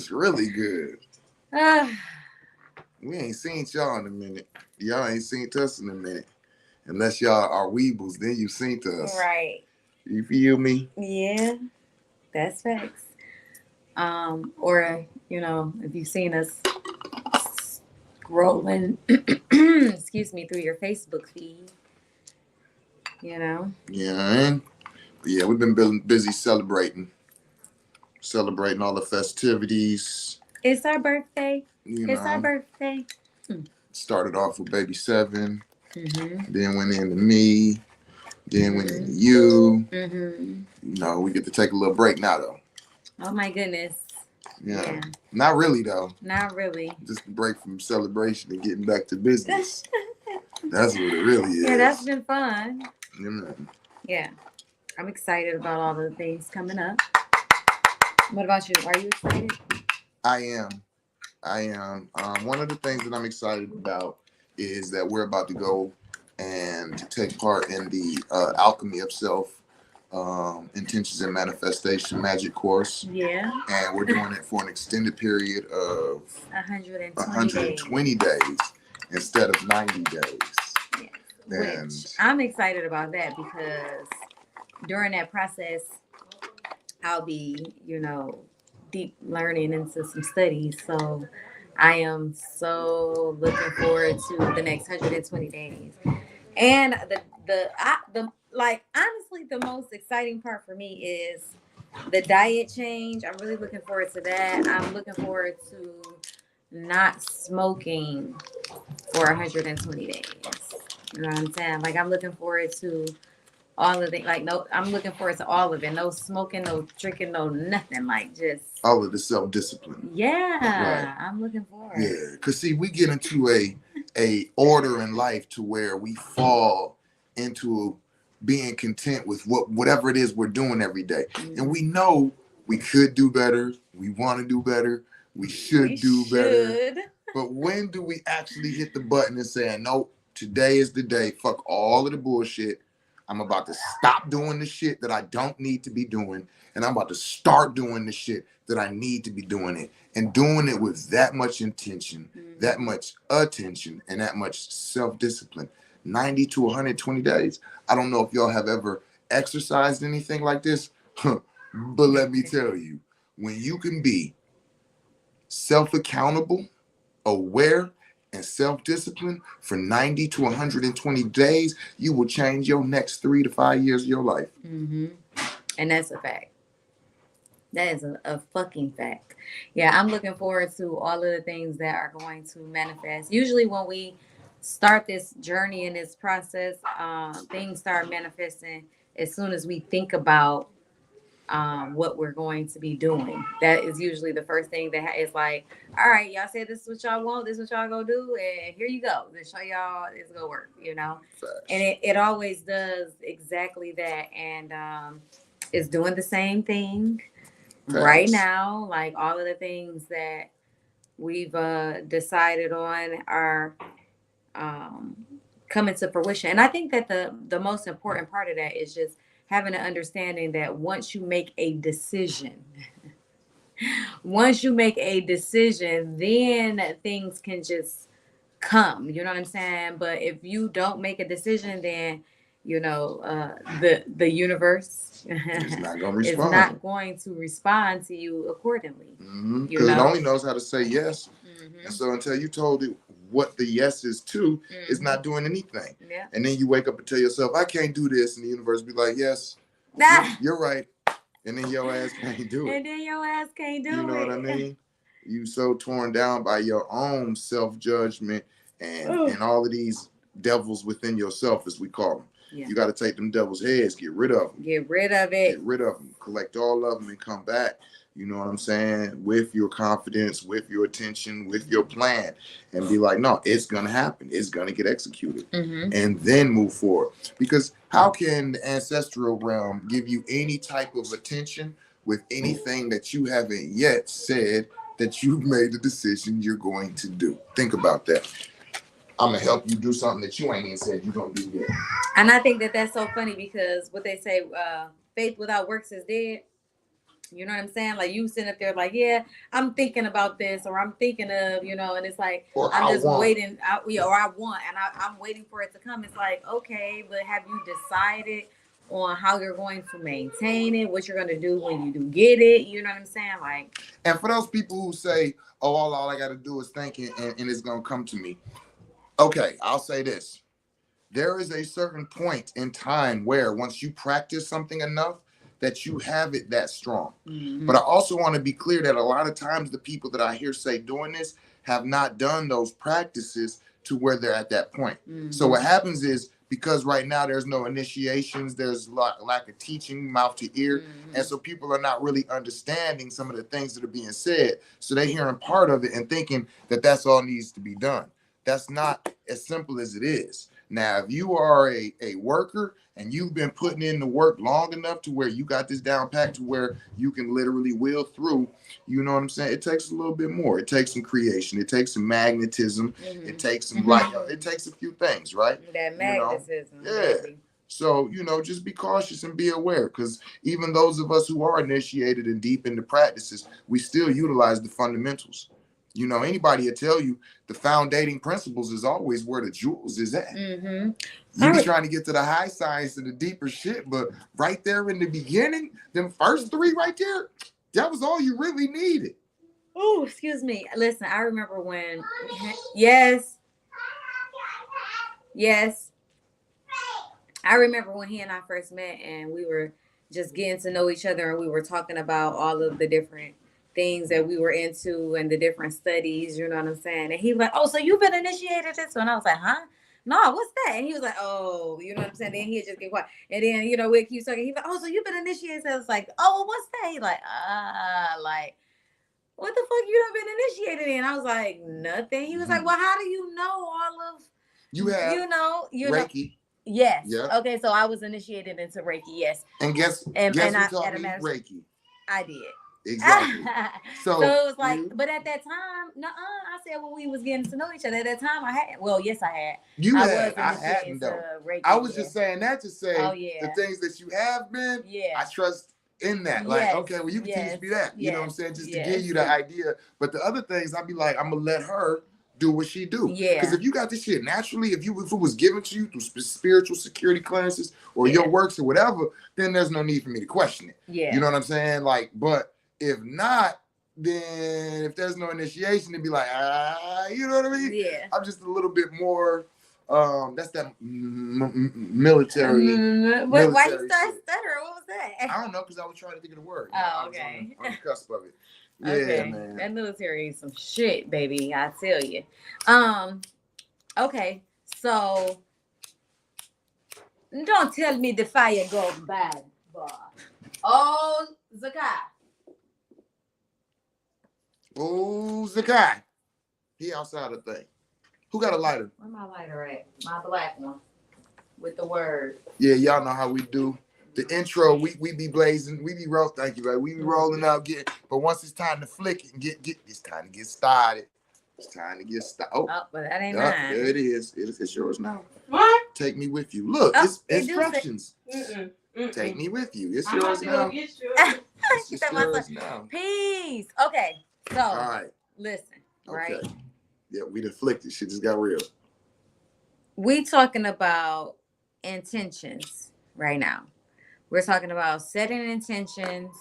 looks really good. Ah, We ain't seen y'all in a minute. Y'all ain't seen us in a minute. Unless y'all are weebles, then you seen to us. right. You feel me? Yeah, that's facts. Or if you've seen us scrolling, excuse me, through your Facebook feed, you know. Yeah, man. Yeah, we've been busy celebrating all the festivities. It's our birthday. You It's our know, birthday. started off with baby 7, Mm-hmm. then went into me, then went into Mm-hmm. you. Mm-hmm. We get to take a little break now, though. Oh my goodness. Yeah, Yeah. not really though. Not really. Just a break from celebration and getting back to business. That's what it really is. Yeah, that's been fun. Yeah, man. Yeah. I'm excited about all the things coming up. What about you? Are you excited? I am. I am. One of the things that I'm excited about is that we're about to go and take part in the Alchemy of Self Intentions and Manifestation Magic course. Yeah. And we're doing it for an extended period of 120 days instead of 90 days. Yeah. Which I'm excited about that because during that process, I'll be, deep learning into some studies. So I am so looking forward to the next 120 days. And the like honestly the most exciting part for me is the diet change. I'm really looking forward to that. I'm looking forward to not smoking for 120 days. You know what I'm saying? Like I'm looking forward to all of it. Like no, I'm looking forward to all of it. No smoking, no drinking, no nothing. Like just all of the self-discipline. Yeah, right. I'm looking forward. Yeah, because see, we get into a order in life to where we fall into being content with whatever it is we're doing every day. Mm-hmm. And we know we could do better. We want to do better. We should do better. But when do we actually hit the button and say, nope, today is the day. Fuck all of the bullshit. I'm about to stop doing the shit that I don't need to be doing. And I'm about to start doing the shit that I need to be doing it. And doing it with that much intention, that much attention, and that much self-discipline. 90 to 120 days. I don't know if y'all have ever exercised anything like this, but let me tell you, when you can be self-accountable, aware, and self-discipline for 90 to 120 days, you will change your next 3 to 5 years of your life. Mm-hmm. And that's a fact. That is a fucking fact. Yeah, I'm looking forward to all of the things that are going to manifest. Usually when we start this journey in this process, things start manifesting as soon as we think about what we're going to be doing. That is usually the first thing that is like, all right, y'all said this is what y'all want, this is what y'all gonna do, and here you go. Let's show y'all it's gonna work, And it always does exactly that. And it's doing the same thing right now. Like all of the things that we've decided on are coming to fruition. And I think that the most important part of that is just having an understanding that once you make a decision, then things can just come. You know what I'm saying? But if you don't make a decision, then the universe is not going to respond to you accordingly. Because it only knows how to say yes. Mm-hmm. And so until you told it what the yes is to, it's not doing anything. Yeah. And then you wake up and tell yourself, I can't do this. And the universe be like, yes, you're right. And then your ass can't do it. You know what I mean? You so torn down by your own self-judgment and all of these devils within yourself, as we call them. Yeah. You got to take them devil's heads, get rid of them. Get rid of it. Get rid of them. Collect all of them and come back. You know what I'm saying? With your confidence, with your attention, with your plan. And be like, no, it's going to happen. It's going to get executed. Mm-hmm. And then move forward. Because how can the ancestral realm give you any type of attention with anything that you haven't yet said that you've made the decision you're going to do? Think about that. I'm going to help you do something that you ain't even said you're going to do yet. And I think that that's so funny because what they say, faith without works is dead. You know what I'm saying? Like you sitting up there like, yeah, I'm thinking about this or I'm thinking of, and it's like, Or I'm I just want. waiting, or I want, and I'm waiting for it to come. It's like, okay, but have you decided on how you're going to maintain it, what you're going to do when you do get it? You know what I'm saying? Like, And for those people who say, oh, all I got to do is think and it's going to come to me. Okay, I'll say this. There is a certain point in time where once you practice something enough that you have it that strong. But I also want to be clear that a lot of times the people that I hear say doing this have not done those practices to where they're at that point. So what happens is, because right now there's no initiations, there's lack of teaching, mouth to ear, and so people are not really understanding some of the things that are being said. So they're hearing part of it and thinking that that's all needs to be done. That's not as simple as it is. Now, if you are a worker and you've been putting in the work long enough to where you got this down pat to where you can literally wheel through, you know what I'm saying? It takes a little bit more. It takes some creation. It takes some magnetism. It takes some it takes a few things, right? That magnetism. Yeah. Baby. So, just be cautious and be aware, because even those of us who are initiated and deep into practices, we still utilize the fundamentals. Anybody will tell you the foundating principles is always where the jewels is at. You be trying to get to the high science and the deeper shit, but right there in the beginning, them first three right there, that was all you really needed. Oh, excuse me. Listen, I remember when, yes. I remember when he and I first met and we were just getting to know each other and we were talking about all of the different things that we were into and the different studies, you know what I'm saying? And he was like, oh, so you've been initiated this one? I was like, huh? No, what's that? And he was like, oh, you know what I'm saying? Then he'd just get quiet. And then, we keep talking. He's like, oh, so you've been initiated. So I was like, oh, well, what's that? He's like, what the fuck you done been initiated in? I was like, nothing. He was like, well, how do you know all of, you have, Reiki. Yes. Yeah. Okay, so I was initiated into Reiki, yes. And guess who taught me Reiki? I did. Exactly. So it was like, but at that time, I said when we was getting to know each other, at that time I had, well, yes, I had. I hadn't though. Reiki, I was just saying that to say the things that you have been, I trust in that. Like, okay, well, you can teach me that. You know what I'm saying? Just to give you the idea. But the other things, I'd be like, I'm going to let her do what she do. Yeah. Because if you got this shit naturally, if it was given to you through spiritual security clearances or your works or whatever, then there's no need for me to question it. Yeah. You know what I'm saying? Like, but if not, then if there's no initiation, it'd be like, you know what I mean? Yeah. I'm just a little bit more, that's that military. But why you start stuttering? What was that? I don't know, because I was trying to think of the word. Oh, okay. On the cusp of it. Yeah, okay. Man. That military is some shit, baby. I tell you. Okay. So don't tell me the fire goes bad, boy. Oh, Zakai. Oh, Zakai. He outside the thing. Who got a lighter? Where my lighter at? My black one. With the word. Yeah, y'all know how we do. The intro, we be blazing, we be rolling. Thank you, right? We be rolling out, but once it's time to flick it and it's time to get started. It's time to get started. Oh, but that ain't mine. There it is. It's yours now. What? Take me with you. Look, it's instructions. Take me with you. It's yours now. It's yours now. Peace. Okay, so all right. Listen, right? Okay. Yeah, we done flicked it. Shit just got real. We talking about intentions right now. We're talking about setting intentions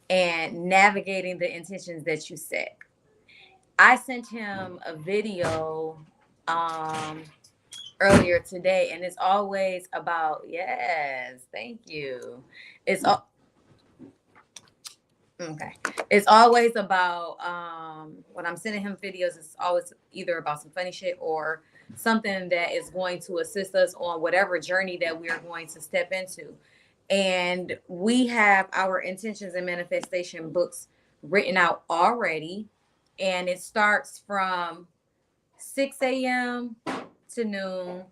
and navigating the intentions that you set. I sent him a video earlier today, and it's always about, yes, thank you. It's always about when I'm sending him videos, it's always either about some funny shit or something that is going to assist us on whatever journey that we are going to step into. And we have our intentions and manifestation books written out already. And it starts from 6 a.m. to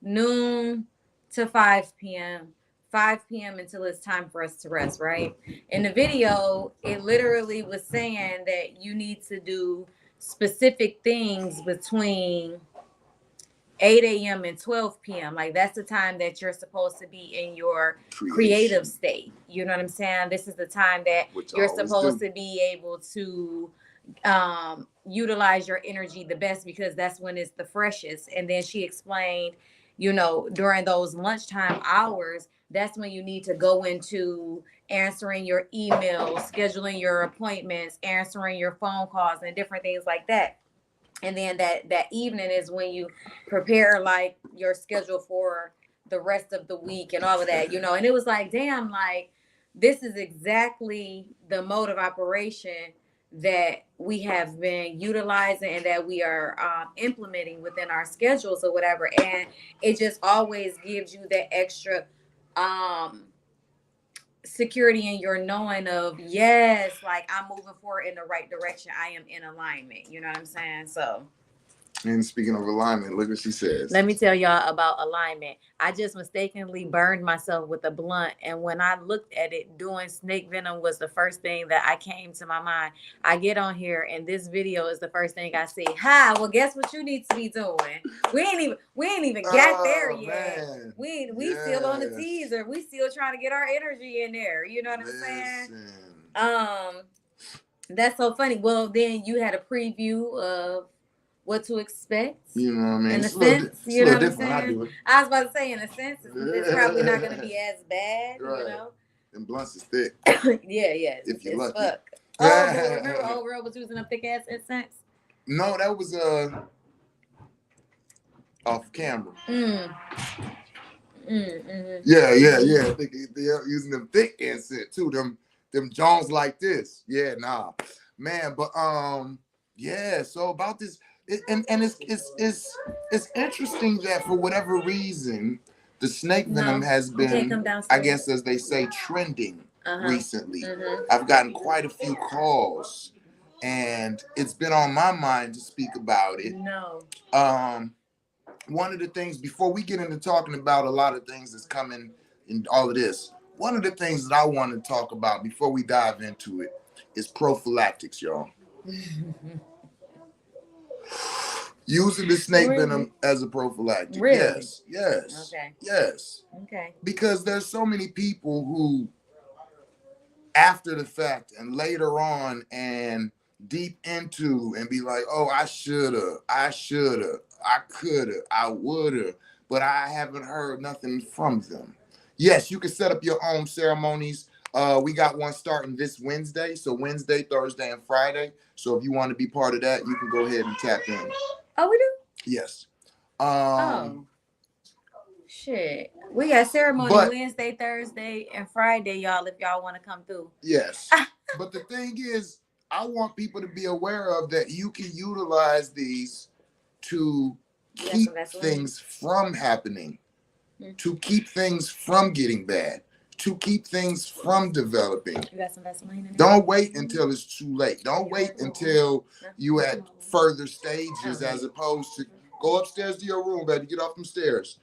noon to 5 p.m., 5 p.m. until it's time for us to rest, right? In the video, it literally was saying that you need to do specific things between 8 a.m. and 12 p.m. Like that's the time that you're supposed to be in your creative state. You know what I'm saying? This is the time that you're supposed to be able to utilize your energy the best because that's when it's the freshest. And then she explained, during those lunchtime hours, that's when you need to go into answering your emails, scheduling your appointments, answering your phone calls, and different things like that. And then that evening is when you prepare like your schedule for the rest of the week and all of that. And it was like, damn, like this is exactly the mode of operation that we have been utilizing and that we are implementing within our schedules or whatever. And it just always gives you that extra security in your knowing of, yes, like I'm moving forward in the right direction. I am in alignment. You know what I'm saying? So. And speaking of alignment, look what she says. Let me tell y'all about alignment. I just mistakenly burned myself with a blunt. And when I looked at it, doing snake venom was the first thing that I came to my mind. I get on here and this video is the first thing I see. Hi, well, guess what you need to be doing? We ain't even got there yet. Man. We still on the teaser. We still trying to get our energy in there. You know what I'm saying? That's so funny. Well, then you had a preview of what to expect. You know what I mean? In a sense, you know what I'm saying? I was about to say, in a sense, it's probably not going to be as bad, right. And blunts is thick. yeah. If you're lucky. Fuck. Oh, remember old girl was using a thick ass incense? No, that was off camera. Yeah. They're using them thick incense too. Them Jones like this. Yeah, nah, man. But yeah. So about this. And it's interesting that for whatever reason the snake venom has been, I guess as they say, trending recently. I've gotten quite a few calls and it's been on my mind to speak about it. One of the things, before we get into talking about a lot of things that's coming in all of this, one of the things that I want to talk about before we dive into it is prophylactics, y'all. Using the snake venom as a prophylactic. Really? Yes. Okay. Yes. Okay. Because there's so many people who, after the fact and later on and deep into and be like, oh, I shoulda, I coulda, I woulda, but I haven't heard nothing from them. Yes, you can set up your own ceremonies. We got one starting this Wednesday. So Wednesday, Thursday, and Friday. So if you want to be part of that, you can go ahead and tap in. Oh, we do? Yes. Shit. We got ceremony Wednesday, Thursday, and Friday, y'all, if y'all want to come through. Yes. But the thing is, I want people to be aware of that you can utilize these to keep things from happening, to keep things from getting bad, to keep things from developing. You got some Vaseline in there? Don't wait until it's too late. Don't wait until you at further stages as opposed to go upstairs to your room, baby, get off them stairs.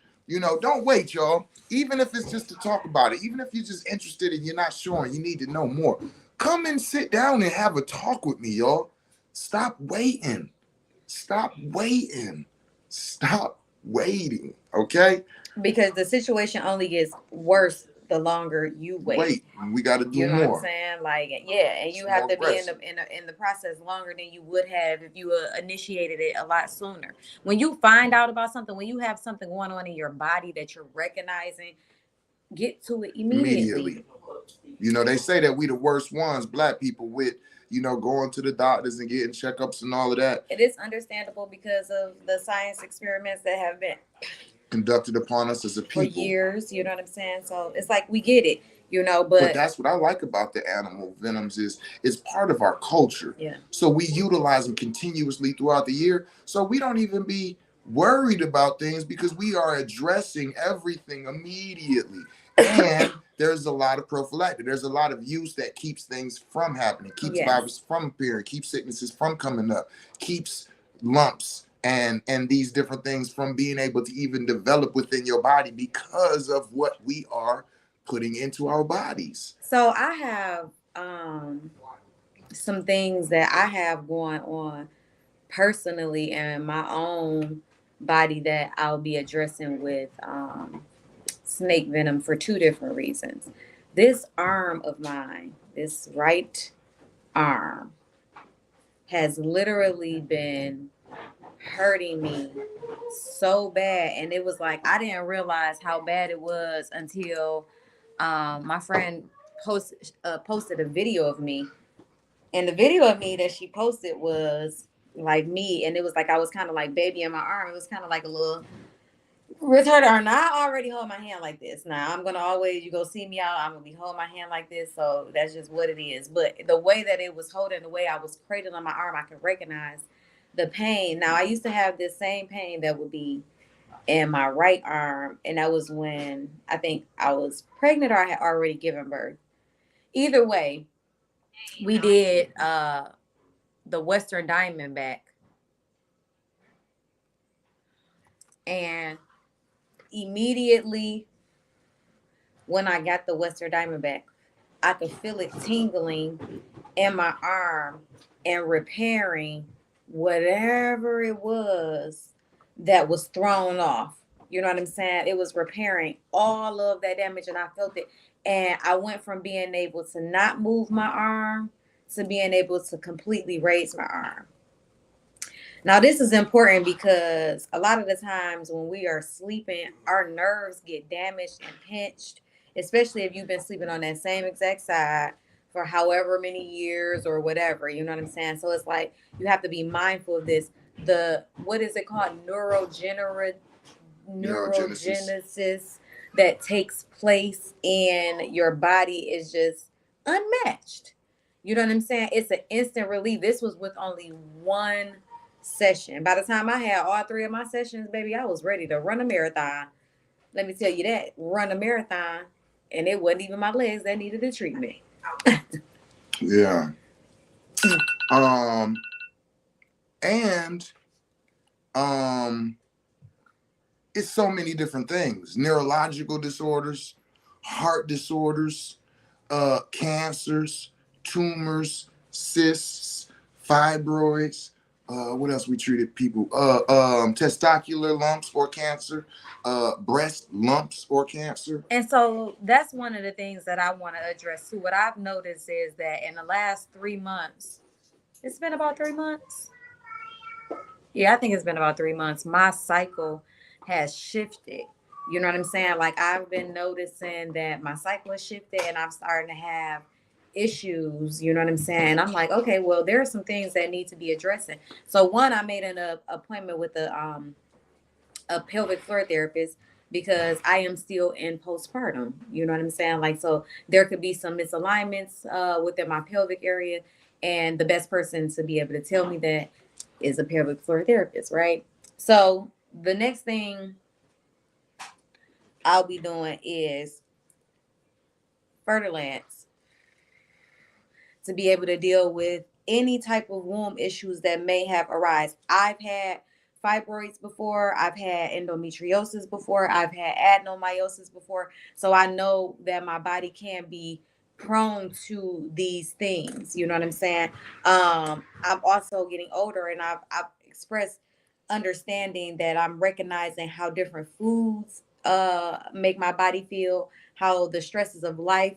Don't wait, y'all. Even if it's just to talk about it, even if you're just interested and you're not sure and you need to know more, come and sit down and have a talk with me, y'all. Stop waiting. Stop waiting. Stop waiting, okay? Because the situation only gets worse the longer you wait. We got to do more. You know what I'm saying? Like, yeah, and you have to be in the process longer than you would have if you initiated it a lot sooner. When you find out about something, when you have something going on in your body that you're recognizing, get to it immediately. They say that we the worst ones, Black people, with going to the doctors and getting checkups and all of that. It is understandable because of the science experiments that have been conducted upon us as a people for years. You know what I'm saying? So it's like we get it, but that's what I like about the animal venoms is it's part of our culture. Yeah. So we utilize them continuously throughout the year. So we don't even be worried about things because we are addressing everything immediately. And there's a lot of prophylactic. There's a lot of use that keeps things from happening, keeps viruses from appearing, keeps sicknesses from coming up, keeps lumps and these different things from being able to even develop within your body because of what we are putting into our bodies. So I have some things that I have going on personally and my own body that I'll be addressing with snake venom for two different reasons. This arm of mine, this right arm, has literally been hurting me so bad. And it was like I didn't realize how bad it was until my friend posted a video of me. And the video of me that she posted was like me, and it was like I was kind of like baby in my arm. It was kind of like a little retarded arm. Now I already hold my hand like this. Now I'm gonna always, you go see me out, I'm gonna be holding my hand like this. So that's just what it is. But the way that it was holding, the way I was cradling my arm, I could recognize the pain. Now I used to have this same pain that would be in my right arm, and that was when I think I was pregnant or I had already given birth. Either way, we did the Western Diamondback, and immediately when I got the Western Diamondback, I could feel it tingling in my arm and repairing whatever it was that was thrown off. You know what I'm saying? It was repairing all of that damage, and I felt it. And I went from being able to not move my arm to being able to completely raise my arm. Now, this is important because a lot of the times when we are sleeping, our nerves get damaged and pinched, especially if you've been sleeping on that same exact side for however many years or whatever. You know what I'm saying? So it's like you have to be mindful of this. The what is it called? Neurogenesis that takes place in your body is just unmatched. You know what I'm saying? It's an instant relief. This was with only one session. By the time I had all three of my sessions, baby, I was ready to run a marathon. Let me tell you that. Run a marathon. And it wasn't even my legs that needed the treatment. Yeah. And it's so many different things. Neurological disorders, heart disorders, cancers, tumors, cysts, fibroids. What else we treated people? Testicular lumps or cancer, breast lumps or cancer. And so that's one of the things that I want to address too. What I've noticed is that in the last 3 months, it's been about 3 months. Yeah, I think it's been about 3 months. My cycle has shifted. You know what I'm saying? Like I've been noticing that my cycle has shifted and I'm starting to have issues. You know what I'm saying? I'm like, okay, well, there are some things that need to be addressing. So one, I made an appointment with a pelvic floor therapist because I am still in postpartum. You know what I'm saying? Like, so there could be some misalignments within my pelvic area. And the best person to be able to tell me that is a pelvic floor therapist, right? So the next thing I'll be doing is Fertilance to be able to deal with any type of womb issues that may have arisen. I've had fibroids before, I've had endometriosis before, I've had adenomyosis before. So I know that my body can be prone to these things. You know what I'm saying? I'm also getting older and I've expressed understanding that I'm recognizing how different foods make my body feel, how the stresses of life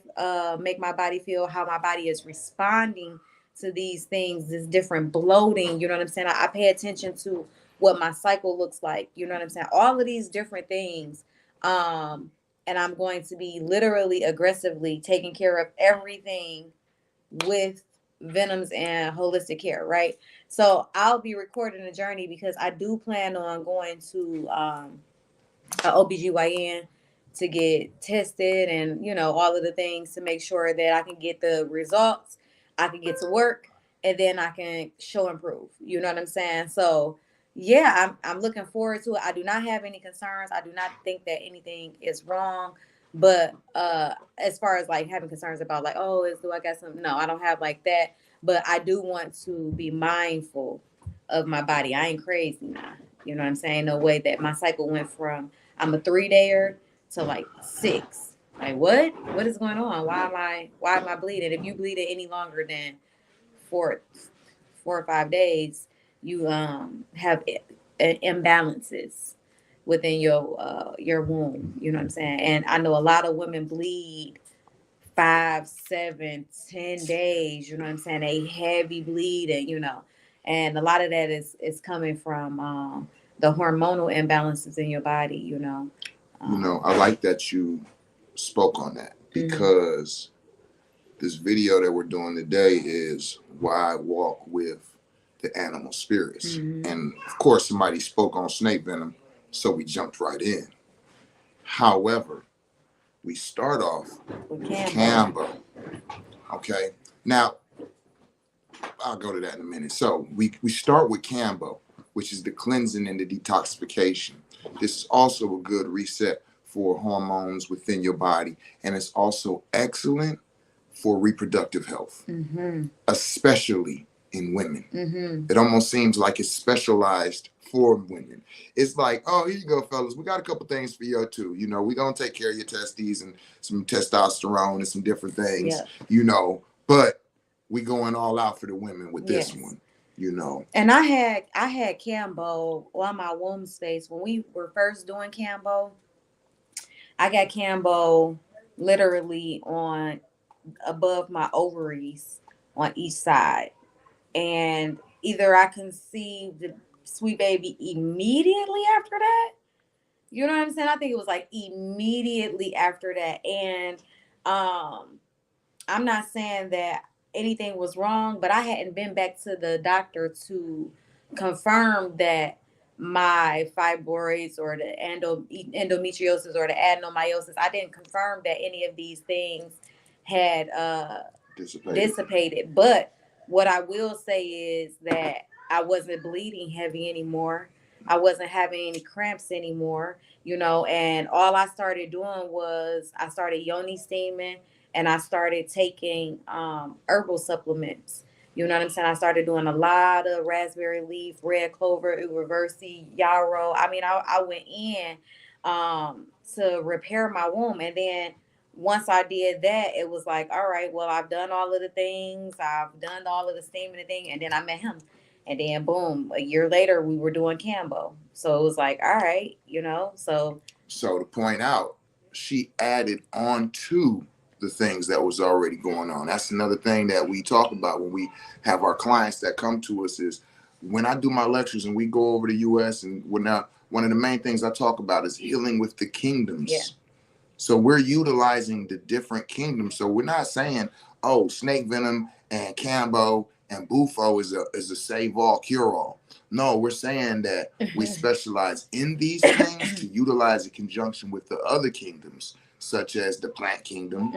make my body feel, how my body is responding to these things, this different bloating. You know what I'm saying? I pay attention to what my cycle looks like. You know what I'm saying? All of these different things. And I'm going to be literally aggressively taking care of everything with Venoms and Holistic Care, right? So I'll be recording a journey because I do plan on going to an OBGYN to get tested and, you know, all of the things to make sure that I can get the results, I can get to work, and then I can show and prove. You know what I'm saying? So yeah, I'm looking forward to it. I do not have any concerns. I do not think that anything is wrong. But as far as like having concerns about like, oh, do I got some? No, I don't have like that. But I do want to be mindful of my body. I ain't crazy now. You know what I'm saying? No way that my cycle went from I'm a 3-dayer to like 6. Like what? What is going on? Why am I bleeding? If you bleed it any longer than 4 or 5 days, you have imbalances within your womb. You know what I'm saying? And I know a lot of women bleed 5, 7, 10 days. You know what I'm saying? A heavy bleeding. And a lot of that is coming from the hormonal imbalances in your body. I like that you spoke on that because this video that we're doing today is why I walk with the animal spirits. And of course, somebody spoke on snake venom, so we jumped right in. However, we start off with Kambo. Okay. Now, I'll go to that in a minute. So we start with Kambo, which is the cleansing and the detoxification. This is also a good reset for hormones within your body. And it's also excellent for reproductive health, especially in women. It almost seems like it's specialized for women. It's like, oh, here you go, fellas. We got a couple things for you too. We're going to take care of your testes and some testosterone and some different things, but we going all out for the women with this one. And I had Kambo on my womb space when we were first doing Kambo. I got Kambo literally on above my ovaries on each side, and either I conceived the sweet baby immediately after that. You know what I'm saying? I think it was like immediately after that. And I'm not saying that anything was wrong, but I hadn't been back to the doctor to confirm that my fibroids or the endometriosis or the adenomyosis, I didn't confirm that any of these things had dissipated. But what I will say is that I wasn't bleeding heavy anymore. I wasn't having any cramps anymore, and all I started doing was I started yoni steaming, and I started taking herbal supplements. You know what I'm saying? I started doing a lot of raspberry leaf, red clover, uvaversi, yarrow. I mean, I went in to repair my womb. And then once I did that, it was like, all right, well, I've done all of the things. I've done all of the steaming and thing. And then I met him. And then boom, a year later, we were doing Kambo. So it was like, all right, So to point out, she added on to the things that was already going on. That's another thing that we talk about when we have our clients that come to us is when I do my lectures and we go over the U.S. and one of the main things I talk about is healing with the kingdoms. Yeah. So we're utilizing the different kingdoms. So we're not saying, oh, snake venom and Kambo and Bufo is a save all, cure all. No, we're saying that we specialize in these things to utilize in conjunction with the other kingdoms, such as the plant kingdom.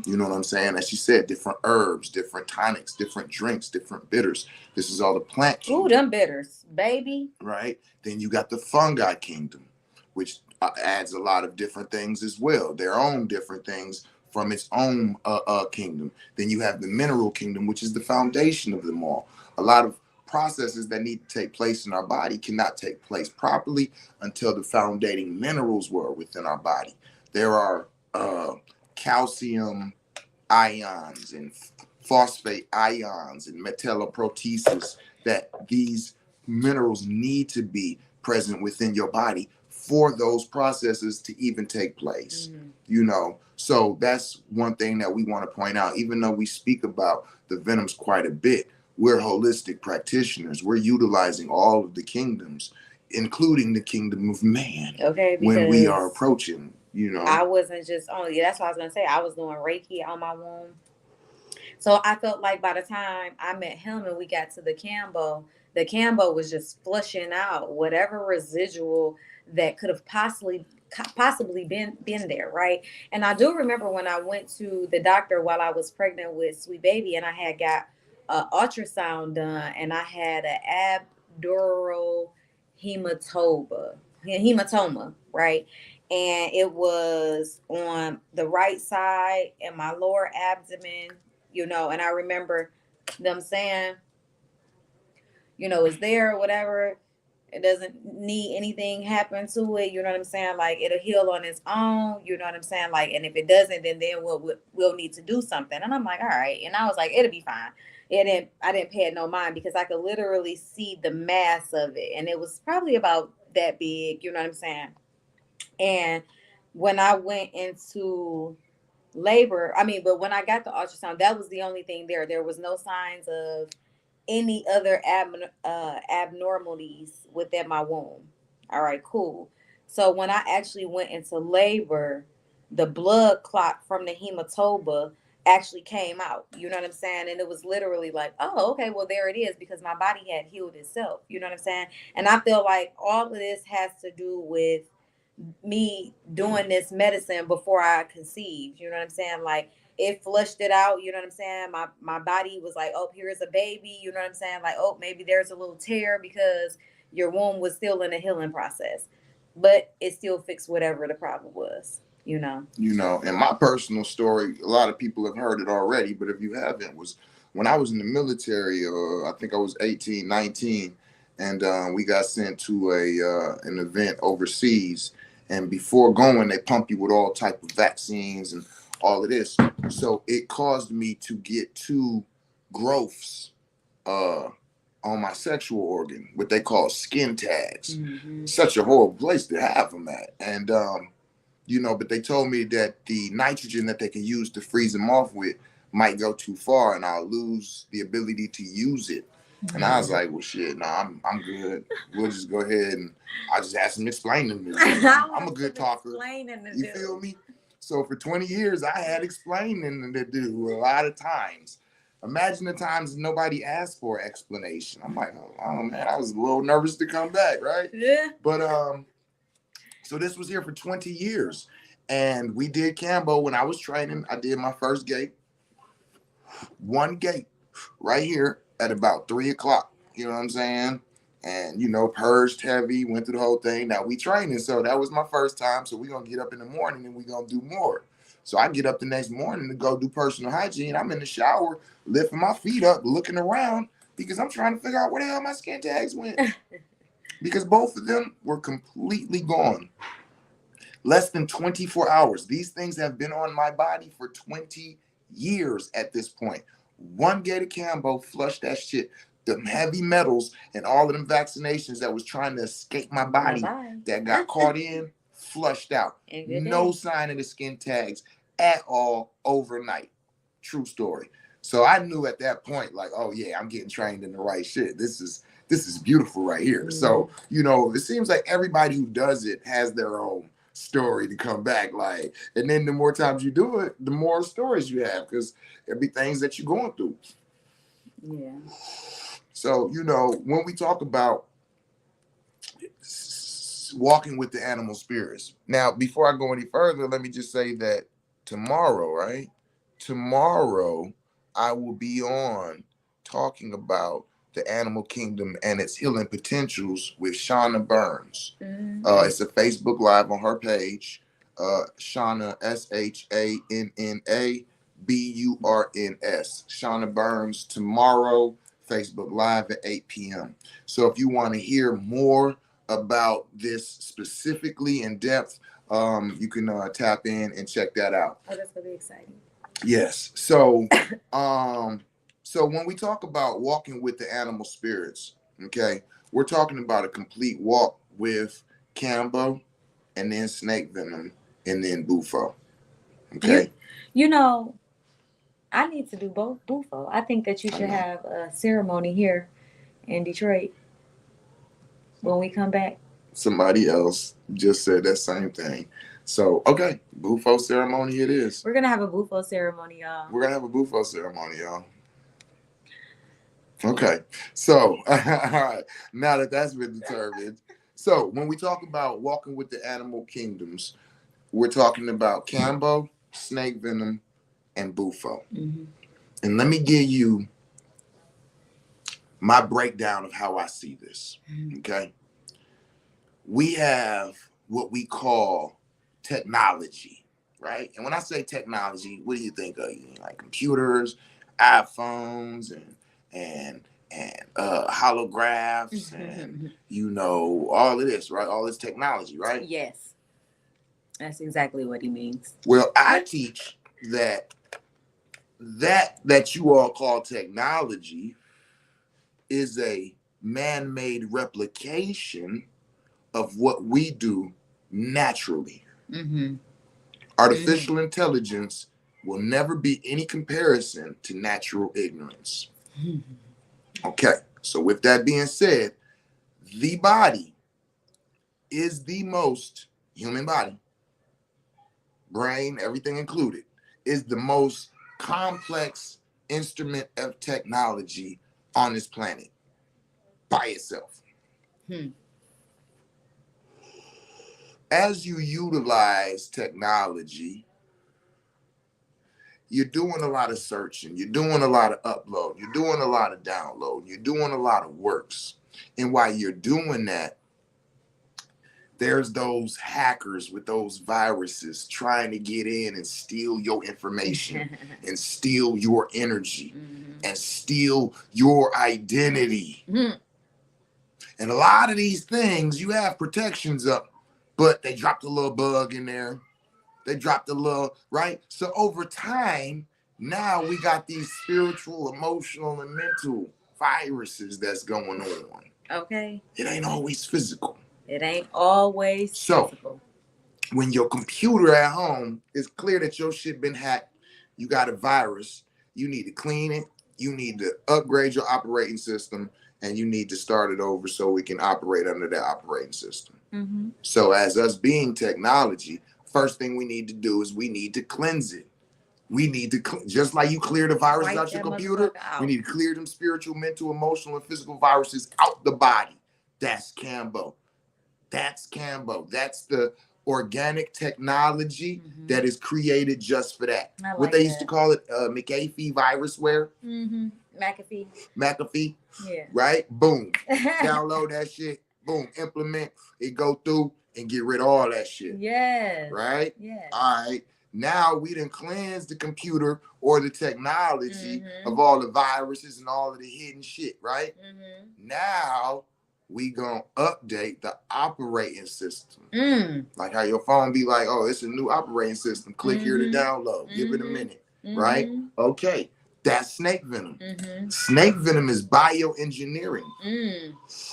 You know what I'm saying? As she said, different herbs, different tonics, different drinks, different bitters. This is all the plant kingdom. Ooh, them bitters, baby. Right? Then you got the fungi kingdom, which adds a lot of different things as well, their own different things from its own kingdom. Then you have the mineral kingdom, which is the foundation of them all. A lot of processes that need to take place in our body cannot take place properly until the foundating minerals were within our body. There are calcium ions and phosphate ions and metalloproteases that these minerals need to be present within your body for those processes to even take place. So that's one thing that we want to point out. Even though we speak about the venoms quite a bit, we're holistic practitioners. We're utilizing all of the kingdoms, including the kingdom of man. Okay, when we are approaching, I wasn't just only, that's what I was going to say. I was doing Reiki on my womb. So I felt like by the time I met him and we got to the Kambo was just flushing out whatever residual that could have possibly been there, right? And I do remember when I went to the doctor while I was pregnant with sweet baby, and I had got an ultrasound done, and I had an abdural hematoma, right? And it was on the right side in my lower abdomen, and I remember them saying, it's there or whatever. It doesn't need anything happen to it. You know what I'm saying? Like it'll heal on its own. You know what I'm saying? Like, and if it doesn't, then we'll need to do something. And I'm like, all right. And I was like, it'll be fine. I didn't pay it no mind because I could literally see the mass of it, and it was probably about that big. You know what I'm saying? And when I went into labor, I mean, but when I got the ultrasound, that was the only thing there. There was no signs of any other abnormalities within my womb. All right, cool. So when I actually went into labor, the blood clot from the hematoma actually came out. You know what I'm saying? And it was literally like, oh, okay, well, there it is because my body had healed itself. You know what I'm saying? And I feel like all of this has to do with me doing this medicine before I conceived. You know what I'm saying? Like it flushed it out. You know what I'm saying? My body was like, oh, here's a baby. You know what I'm saying? Like, oh, maybe there's a little tear because your womb was still in the healing process, but it still fixed whatever the problem was. You know. You know, and my personal story, a lot of people have heard it already, but if you haven't, was when I was in the military. I think I was 18, 19, and we got sent to an event overseas. And before going, they pump you with all type of vaccines and all of this. So it caused me to get two growths uh, on my sexual organ, what they call skin tags. Mm-hmm. Such a horrible place to have them at, and you know, but they told me that the nitrogen that they can use to freeze them off with might go too far and I'll lose the ability to use it. And I was like, well, shit, nah, I'm good. We'll just go ahead and I just ask them to explain to me. I'm a good talker. You feel me? So for 20 years, I had explaining to do a lot of times. Imagine the times nobody asked for an explanation. I'm like, oh man, I was a little nervous to come back, right? Yeah. But so this was here for 20 years. And we did Cambo when I was training. I did my first gate. One gate right here at about 3 o'clock. You know what I'm saying? And, you know, purged heavy, went through the whole thing. Now we training. So that was my first time. So we're going to get up in the morning and we're going to do more. So I get up the next morning to go do personal hygiene. I'm in the shower, lifting my feet up, looking around because I'm trying to figure out where the hell my skin tags went. Because both of them were completely gone. Less than 24 hours. These things have been on my body for 20 years at this point. One Gator Cambo flushed that shit. The heavy metals and all of them vaccinations that was trying to escape my body that got caught in, flushed out. No sign of the skin tags at all overnight. True story. So I knew at that point, like, oh yeah, I'm getting trained in the right shit. This is beautiful right here. So, you know, it seems like everybody who does it has their own story to come back, like, and then the more times you do it, the more stories you have because there'll be things that you're going through. Yeah. So, you know, when we talk about walking with the animal spirits, now before I go any further, let me just say that tomorrow, right? Tomorrow I will be on talking about the animal kingdom and its healing potentials with Shauna Burns. It's a Facebook Live on her page. Shauna, SHANNA Shauna Burns tomorrow, Facebook Live at 8 p.m. So if you want to hear more about this specifically in depth, you can tap in and check that out. Oh, that's gonna be exciting. Yes. So so when we talk about walking with the animal spirits, okay, we're talking about a complete walk with Cambo and then snake venom and then Bufo. Okay. You know, I need to do both Bufo. I think that you should have a ceremony here in Detroit when we come back. Somebody else just said that same thing. So, okay, Bufo ceremony it is. We're going to have a Bufo ceremony, y'all. We're going to have a Bufo ceremony, y'all. Okay, so all right, now that that's been determined. So when we talk about walking with the animal kingdoms, we're talking about Cambo, snake venom, and Bufo. Mm-hmm. And let me give you my breakdown of how I see this. Mm-hmm. Okay, we have what we call technology, right? And when I say technology, what do you think of? You mean like computers, iPhones, and and holographs and all of this, right? All this technology, right? Yes, that's exactly what he means. Well, I teach that you all call technology is a man-made replication of what we do naturally. Artificial intelligence will never be any comparison to natural ignorance. Okay, so with that being said, the body is the most, human body, brain, everything included, is the most complex instrument of technology on this planet by itself. As you utilize technology, you're doing a lot of searching, you're doing a lot of upload, you're doing a lot of download, you're doing a lot of works. And while you're doing that, there's those hackers with those viruses trying to get in and steal your information and steal your energy and steal your identity. And a lot of these things, you have protections up, but they dropped a little bug in there. They dropped a little, right? So over time, now we got these spiritual, emotional, and mental viruses that's going on. Okay. It ain't always physical. It ain't always physical. When your computer at home, it's clear that your shit been hacked, you got a virus, you need to clean it, you need to upgrade your operating system, and you need to start it over so we can operate under that operating system. So as us being technology, first thing we need to do is we need to cleanse it. We need to, just like you clear the viruses out your computer, we need to clear them spiritual, mental, emotional, and physical viruses out the body. That's Cambo. That's Cambo. That's the organic technology that is created just for that. Like what they used to call it, McAfee virusware. McAfee. Yeah. Right? Boom. Download that shit. Boom. Implement. It go through and get rid of all that shit. Yes. Right? Yes. All right. Now we done cleanse the computer or the technology of all the viruses and all of the hidden shit, right? Now we gonna update the operating system. Like how your phone be like, oh, it's a new operating system. Click here to download. Give it a minute, right? Okay, that's snake venom. Snake venom is bioengineering.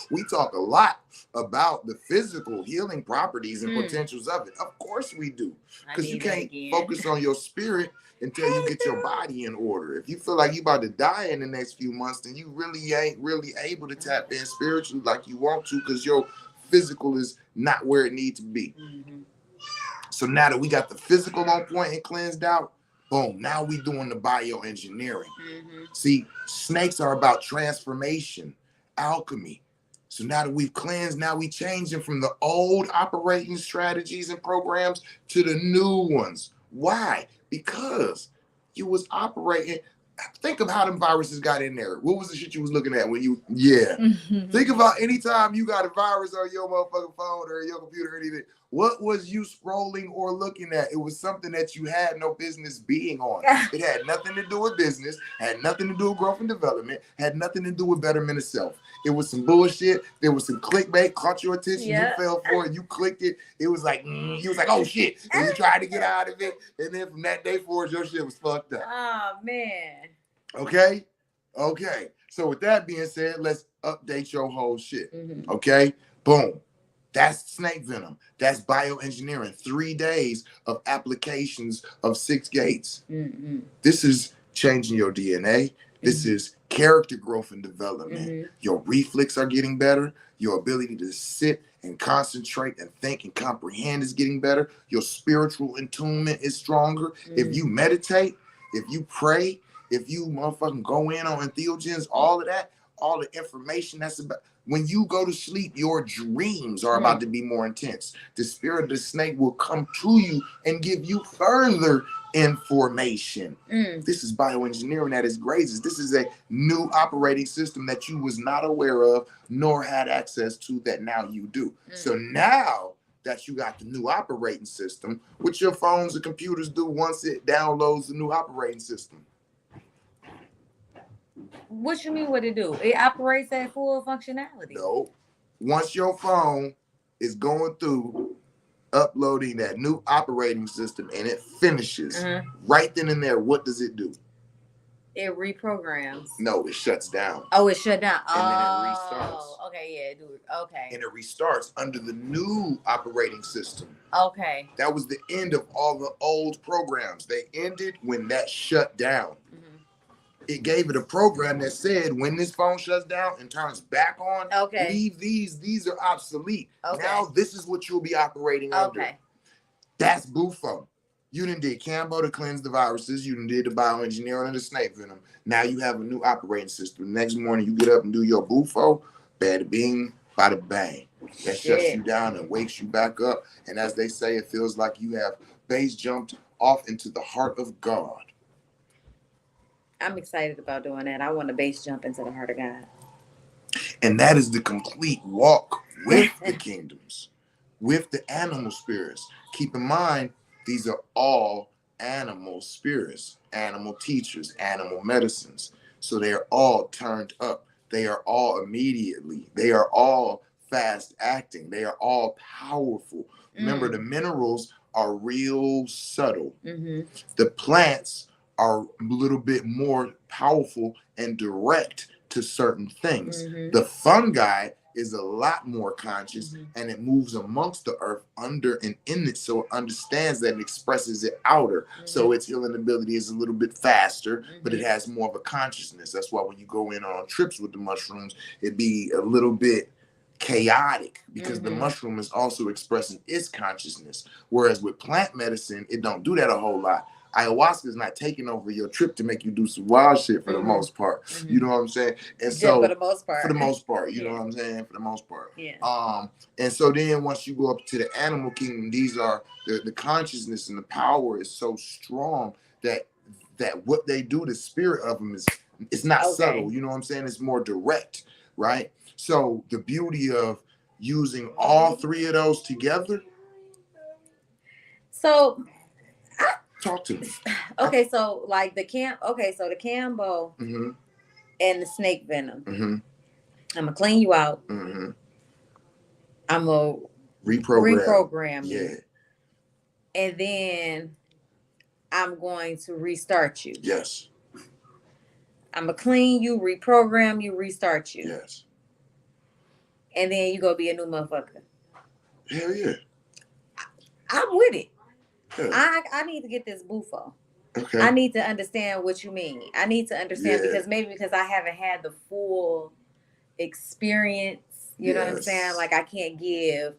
We talk a lot about the physical healing properties and potentials of it. Of course we do, because you can't focus on your spirit until you get your body in order. If you feel like you about to die in the next few months, then you really ain't really able to tap in spiritually like you want to, because your physical is not where it needs to be. So now that we got the physical on point and cleansed out, boom, now we doing the bioengineering. See, snakes are about transformation, alchemy. So now that we've cleansed, now we changing from the old operating strategies and programs to the new ones. Why? Because you was operating. Think of how them viruses got in there. What was the shit you was looking at when you, think about anytime you got a virus on your motherfucking phone or your computer or anything. What was you scrolling or looking at? It was something that you had no business being on. It had nothing to do with business, had nothing to do with growth and development, had nothing to do with betterment of self. It was some bullshit. There was some clickbait, caught your attention, you fell for it, you clicked it. It was like, you was like, oh shit. And you tried to get out of it. And then from that day forward, your shit was fucked up. Oh, man. Okay? Okay. So with that being said, let's update your whole shit. Okay? Boom. That's snake venom. That's bioengineering. 3 days of applications of 6 gates. This is changing your DNA. This is character growth and development. Your reflex are getting better. Your ability to sit and concentrate and think and comprehend is getting better. Your spiritual attunement is stronger. If you meditate, if you pray, if you motherfucking go in on entheogens, all of that, all the information that's about. When you go to sleep, your dreams are about to be more intense. The spirit of the snake will come to you and give you further information. This is bioengineering at its greatest. This is a new operating system that you was not aware of nor had access to that now you do. So now that you got the new operating system, what your phones and computers do once it downloads the new operating system? What you mean? What it do? It operates at full functionality. No. Once your phone is going through uploading that new operating system and it finishes right then and there, what does it do? It reprograms. No, it shuts down. Oh, it shut down. And then it restarts. Okay, yeah, do it. Okay. And it restarts under the new operating system. Okay. That was the end of all the old programs. They ended when that shut down. It gave it a program that said when this phone shuts down and turns back on, leave these are obsolete. Now this is what you'll be operating under. That's Bufo. You done did Cambo to cleanse the viruses. You done did the bioengineering and the snake venom. Now you have a new operating system. Next morning you get up and do your Bufo, bada bing, bada bang. That shuts you down and wakes you back up. And as they say, it feels like you have base jumped off into the heart of God. I'm excited about doing that. I want to base jump into the heart of God. And that is the complete walk with the kingdoms, with the animal spirits. Keep in mind, these are all animal spirits, animal teachers, animal medicines. So they are all turned up. They are all immediately. They are all fast acting. They are all powerful. Remember, the minerals are real subtle. The plants are a little bit more powerful and direct to certain things. The fungi is a lot more conscious and it moves amongst the earth under and in it, so it understands that and expresses it outer. So its healing ability is a little bit faster, but it has more of a consciousness. That's why when you go in on trips with the mushrooms, it'd be a little bit chaotic because the mushroom is also expressing its consciousness. Whereas with plant medicine, it don't do that a whole lot. Ayahuasca is not taking over your trip to make you do some wild shit for the most part. You know what I'm saying? And so for the most part, you know what I'm saying? For the most part. Yeah. And so then once you go up to the animal kingdom, these are the consciousness and the power is so strong that what they do, the spirit of them it's not subtle. You know what I'm saying? It's more direct, right? So the beauty of using all three of those together. So talk to me. Okay, so like the Cambo and the snake venom. I'm gonna clean you out. I'm gonna reprogram you. Yeah. And then I'm going to restart you. Yes. I'm gonna clean you, reprogram you, restart you. Yes. And then you gonna be a new motherfucker. Hell yeah. I'm with it. Yeah. I need to get this Bufo. Okay. I need to understand what you mean. I need to understand because I haven't had the full experience. You know what I'm saying? Like I can't give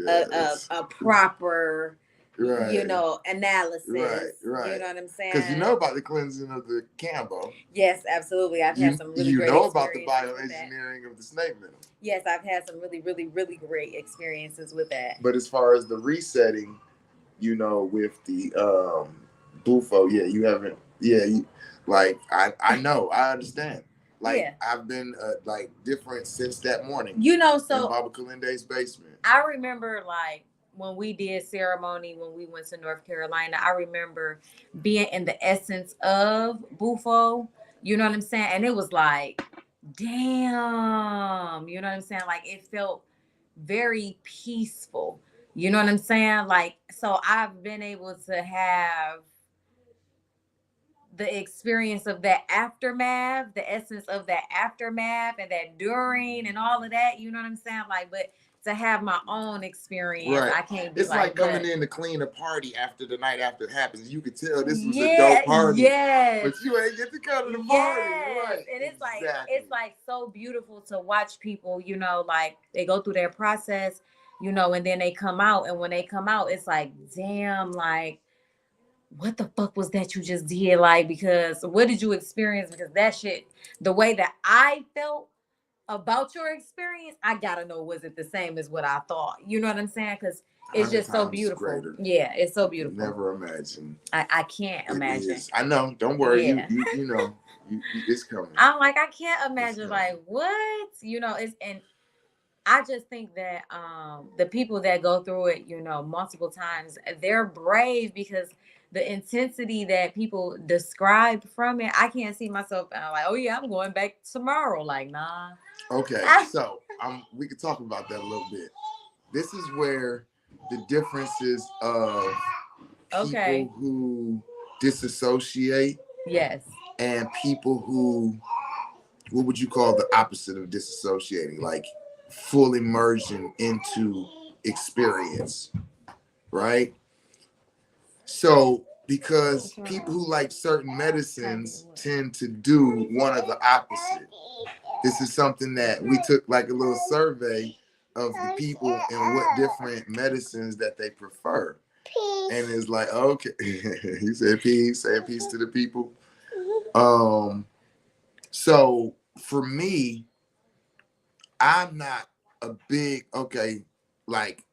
a proper analysis. Right. You know what I'm saying? Because you know about the cleansing of the Cambo. Yes, absolutely. I've had some really great experiences. You know about the bioengineering of the snake venom. Yes, I've had some really, really, really great experiences with that. But as far as the resetting, with the Bufo, you haven't. I know, I understand. I've been different since that morning. In Baba Kalinde's basement. I remember when we did ceremony when we went to North Carolina. I remember being in the essence of Bufo. You know what I'm saying? And it was like, damn. You know what I'm saying? Like it felt very peaceful. You know what I'm saying? So I've been able to have the experience of that aftermath, the essence of that aftermath and that during and all of that. You know what I'm saying? But to have my own experience, I can't do it's like coming in to clean a party after the night after it happens. You could tell this was a dope party. Yes. But you ain't get to come to the party. Right. And it's it's so beautiful to watch people, they go through their process. And then they come out. And when they come out, it's like, damn, what the fuck was that you just did? Because what did you experience? Because that shit, the way that I felt about your experience, I gotta know, was it the same as what I thought? You know what I'm saying? Because it's just so beautiful. Greater. Yeah, it's so beautiful. Never imagine. I can't imagine. I know. Don't worry. Yeah. You know, it's coming. I'm I can't imagine. What? It's I just think that the people that go through it, multiple times, they're brave because the intensity that people describe from it, I can't see myself like, oh yeah, I'm going back tomorrow. Like, nah. Okay, so we could talk about that a little bit. This is where the differences of Okay. people who disassociate Yes. and people who, what would you call the opposite of disassociating? Like full immersion into experience, right? So, because people who like certain medicines tend to do one of the opposite. This is something that we took like a little survey of the people and what different medicines that they prefer. And it's like, okay, he said peace, saying peace to the people. So for me, I'm not a big, like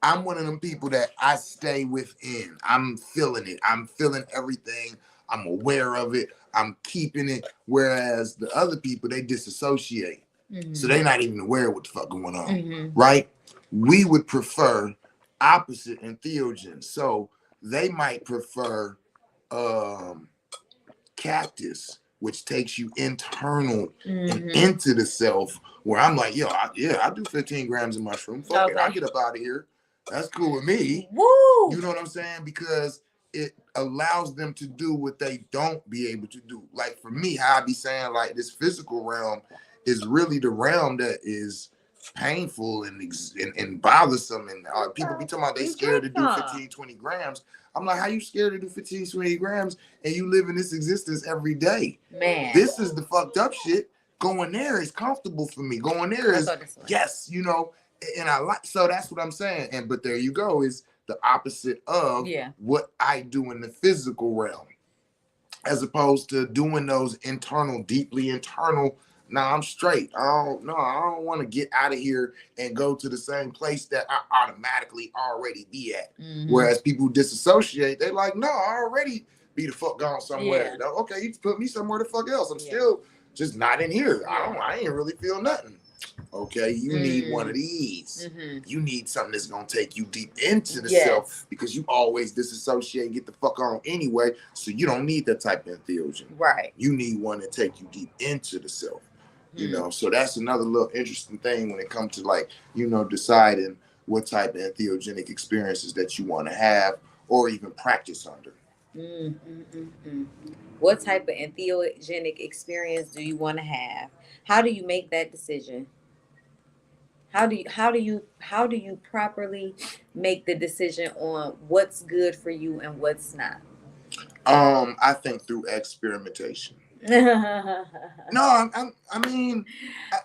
I'm one of them people that I stay within. I'm feeling it. I'm feeling everything. I'm aware of it. I'm keeping it. Whereas the other people, they disassociate. Mm-hmm. So they're not even aware of what the fuck going on. Mm-hmm. Right? We would prefer opposite entheogens. So they might prefer cactus, which takes you internal and into the self, where I'm like, I do 15 grams of mushroom. Fuck it, I get up out of here. That's cool with me. Woo! You know what I'm saying? Because it allows them to do what they don't be able to do. Like for me, how I be saying like this physical realm is really the realm that is painful and bothersome. And people be talking about they scared to do 15, 20 grams. I'm like, how you scared to do 15, 20 grams and you live in this existence every day? Man. This is the fucked up shit. Going there is comfortable for me. Going there is, yes, and I like, so that's what I'm saying. But there you go, is the opposite of what I do in the physical realm, as opposed to doing those internal, deeply internal. Nah, I'm straight. I don't want to get out of here and go to the same place that I automatically already be at. Mm-hmm. Whereas people who disassociate, they like, no, I already be the fuck gone somewhere. Yeah. Okay, you put me somewhere the fuck else. I'm still just not in here. I ain't really feel nothing. Okay, you need one of these. Mm-hmm. You need something that's gonna take you deep into the self, because you always disassociate and get the fuck on anyway. So you don't need that type of entheogen. Right. You need one that take you deep into the self. So that's another little interesting thing when it comes to like, deciding what type of entheogenic experiences that you want to have or even practice under. What type of entheogenic experience do you want to have? How do you make that decision? How do you properly make the decision on what's good for you and what's not? I think through experimentation. No, I mean,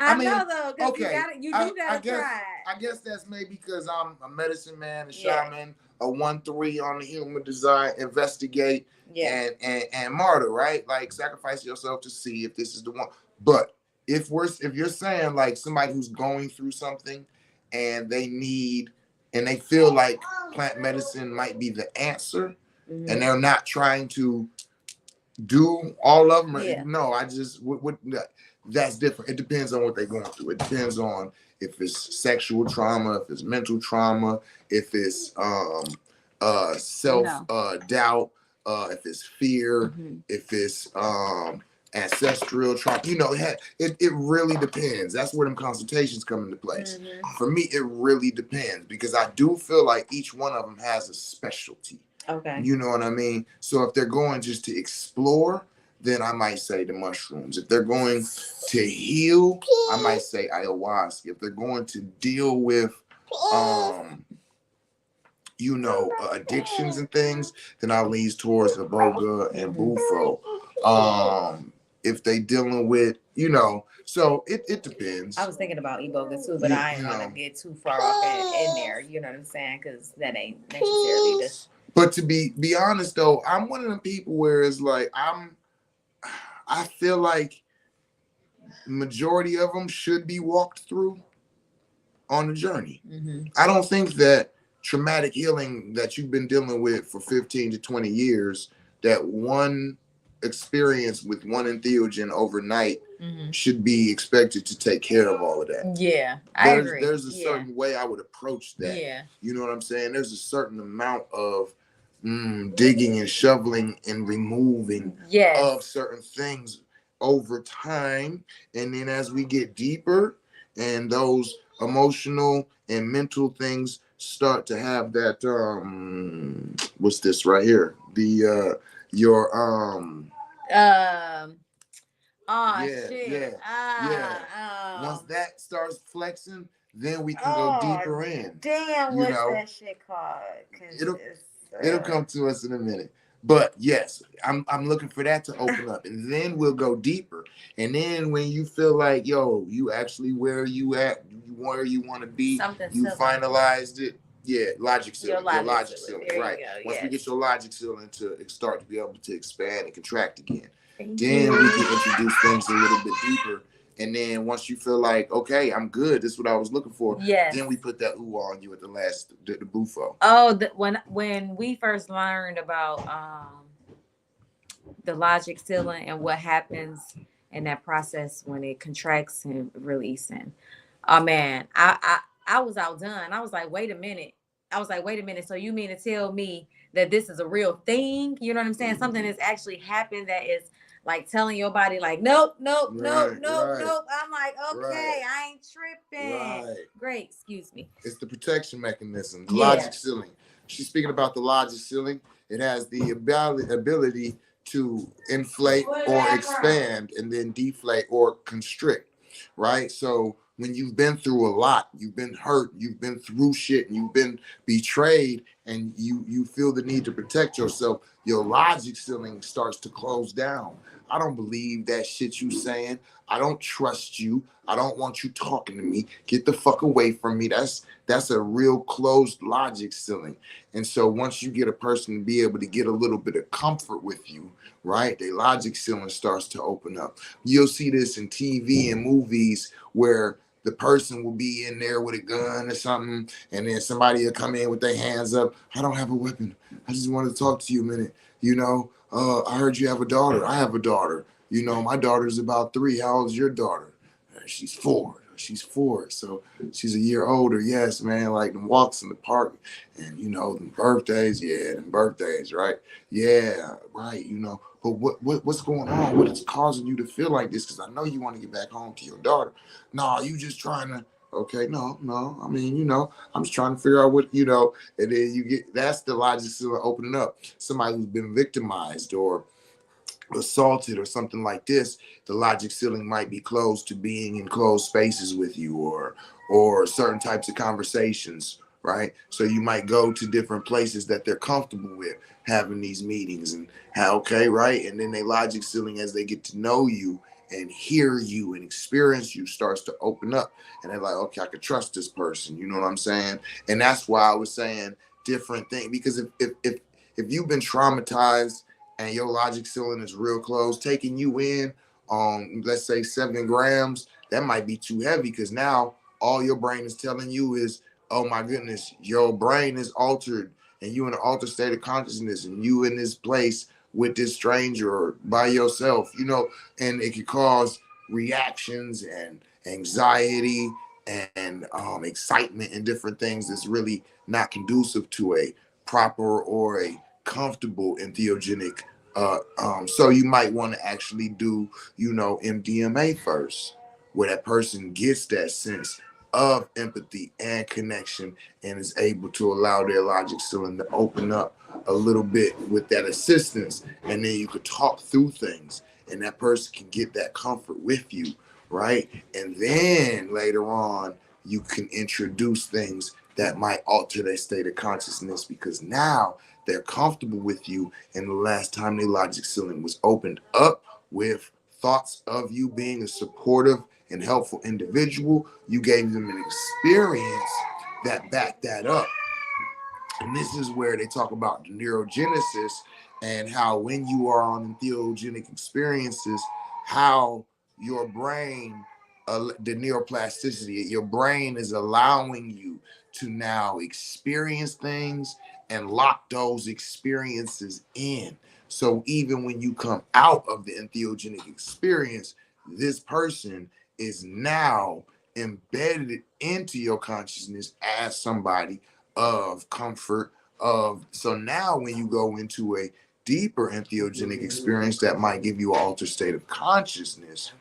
know though, because you gotta try. I guess that's maybe because I'm a medicine man, a shaman, a 1-3 on the human design, investigate, and martyr, right? Like sacrifice yourself to see if this is the one. But if you're saying like somebody who's going through something and they feel like plant medicine might be the answer, and they're not trying to do all of them. No, I just that's different. It depends on what they're going through. It depends on if it's sexual trauma, if it's mental trauma, if it's self doubt, if it's fear, if it's ancestral trauma. It really depends. That's where them consultations come into place. For me, it really depends, because I do feel like each one of them has a specialty. Okay. You know what I mean? So if they're going just to explore, then I might say the mushrooms. If they're going to heal, I might say ayahuasca. If they're going to deal with, addictions and things, then I'll lean towards iboga and bufo. If they dealing with, so it depends. I was thinking about iboga too, but I didn't want to get too far off in there. You know what I'm saying? Because that ain't necessarily the. But to be honest though, I'm one of them people where it's like I feel like majority of them should be walked through on the journey. I don't think that traumatic healing that you've been dealing with for 15 to 20 years, that one experience with one entheogen overnight Mm-hmm. should be expected to take care of all of that. Yeah, I agree. There's a certain way I would approach that. Yeah. You know what I'm saying? There's a certain amount of digging and shoveling and removing of certain things over time. And then as we get deeper and those emotional and mental things start to have that what's this right here? The your Oh yeah, shit. yeah. Once that starts flexing, then we can go deeper in. Damn, what's that shit called? It'll come to us in a minute. But yes, I'm looking for that to open up, and then we'll go deeper. And then when you feel like, yo, you actually where you at, where you want to be, you finalized it. Yeah, logic ceiling. Your logic ceiling, right? Once we get your logic ceiling to start to be able to expand and contract again, then we can introduce things a little bit deeper. And then once you feel like, okay, I'm good, this is what I was looking for. Then we put that ooh on you at the last, the bufo. Oh, when we first learned about the logic ceiling and what happens in that process when it contracts and releasing. Oh man, I was outdone. I was like, wait a minute. So you mean to tell me that this is a real thing? You know what I'm saying? Something that's actually happened that is like telling your body, like, nope. I'm like, okay, I ain't tripping. Great, excuse me. It's the protection mechanism, the logic ceiling. She's speaking about the logic ceiling. It has the ability to inflate or expand and then deflate or constrict, right? So when you've been through a lot, you've been hurt, you've been through shit, and you've been betrayed, and you feel the need to protect yourself, your logic ceiling starts to close down. I don't believe that shit you saying. I don't trust you. I don't want you talking to me. Get the fuck away from me. That's a real closed logic ceiling. And so once you get a person to be able to get a little bit of comfort with you, right, their logic ceiling starts to open up. You'll see this in TV and movies where the person will be in there with a gun or something, and then somebody will come in with their hands up. I don't have a weapon. I just wanted to talk to you a minute. You know, I heard you have a daughter. I have a daughter. You know, my daughter's about 3. How old is your daughter? She's 4. She's 4. So she's a year older. Yes, man. Like the walks in the park and, you know, the birthdays. Yeah, the birthdays, right? Yeah, right. You know, but what's going on? What is causing you to feel like this? Because I know you want to get back home to your daughter. No, you just trying to. Okay, no. I mean, you know, I'm just trying to figure out what, you know, and then you get, that's the logic ceiling opening up. Somebody who's been victimized or assaulted or something like this, the logic ceiling might be closed to being in closed spaces with you or certain types of conversations, right? So you might go to different places that they're comfortable with having these meetings and how, okay, right? And then they logic ceiling as they get to know you and hear you and experience you starts to open up, and they're like, okay, I could trust this person. You know what I'm saying? And that's why I was saying different things, because if you've been traumatized and your logic ceiling is real close, taking you in on, let's say 7 grams, that might be too heavy, because now all your brain is telling you is, oh my goodness, your brain is altered and you in an altered state of consciousness and you in this place with this stranger or by yourself, you know, and it could cause reactions and anxiety and excitement and different things that's really not conducive to a proper or a comfortable entheogenic. So you might want to actually do, you know, MDMA first, where that person gets that sense of empathy and connection and is able to allow their logic ceiling to open up a little bit with that assistance, and then you could talk through things and that person can get that comfort with you, right? And then later on you can introduce things that might alter their state of consciousness, because now they're comfortable with you, and the last time their logic ceiling was opened up with thoughts of you being a supportive and helpful individual, you gave them an experience that backed that up. And this is where they talk about the neurogenesis and how when you are on entheogenic experiences, how your brain, the neuroplasticity, your brain is allowing you to now experience things and lock those experiences in. So even when you come out of the entheogenic experience, this person is now embedded into your consciousness as somebody of comfort. So now when you go into a deeper entheogenic experience that might give you an altered state of consciousness,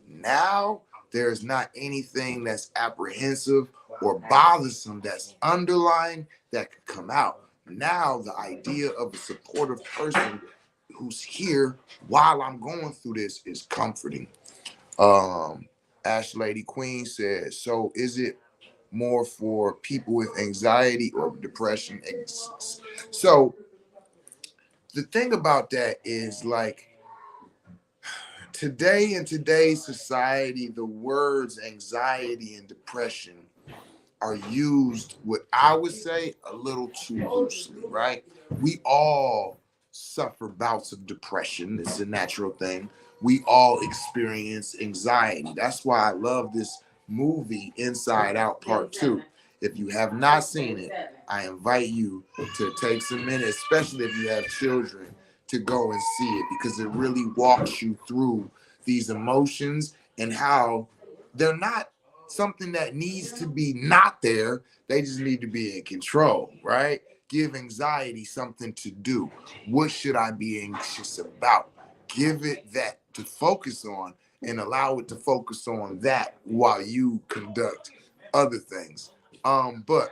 now there's not anything that's apprehensive or bothersome that's underlying that could come out. Now the idea of a supportive person who's here while I'm going through this is comforting. Ash Lady Queen says, so is it more for people with anxiety or depression? So the thing about that is, like, today in today's society, the words anxiety and depression are used, what I would say, a little too loosely, right? We all suffer bouts of depression. It's a natural thing. We all experience anxiety. That's why I love this movie, Inside Out Part 2. If you have not seen it, I invite you to take some minutes, especially if you have children, to go and see it, because it really walks you through these emotions and how they're not something that needs to be not there. They just need to be in control, right? Give anxiety something to do. What should I be anxious about? Give it that to focus on and allow it to focus on that while you conduct other things. But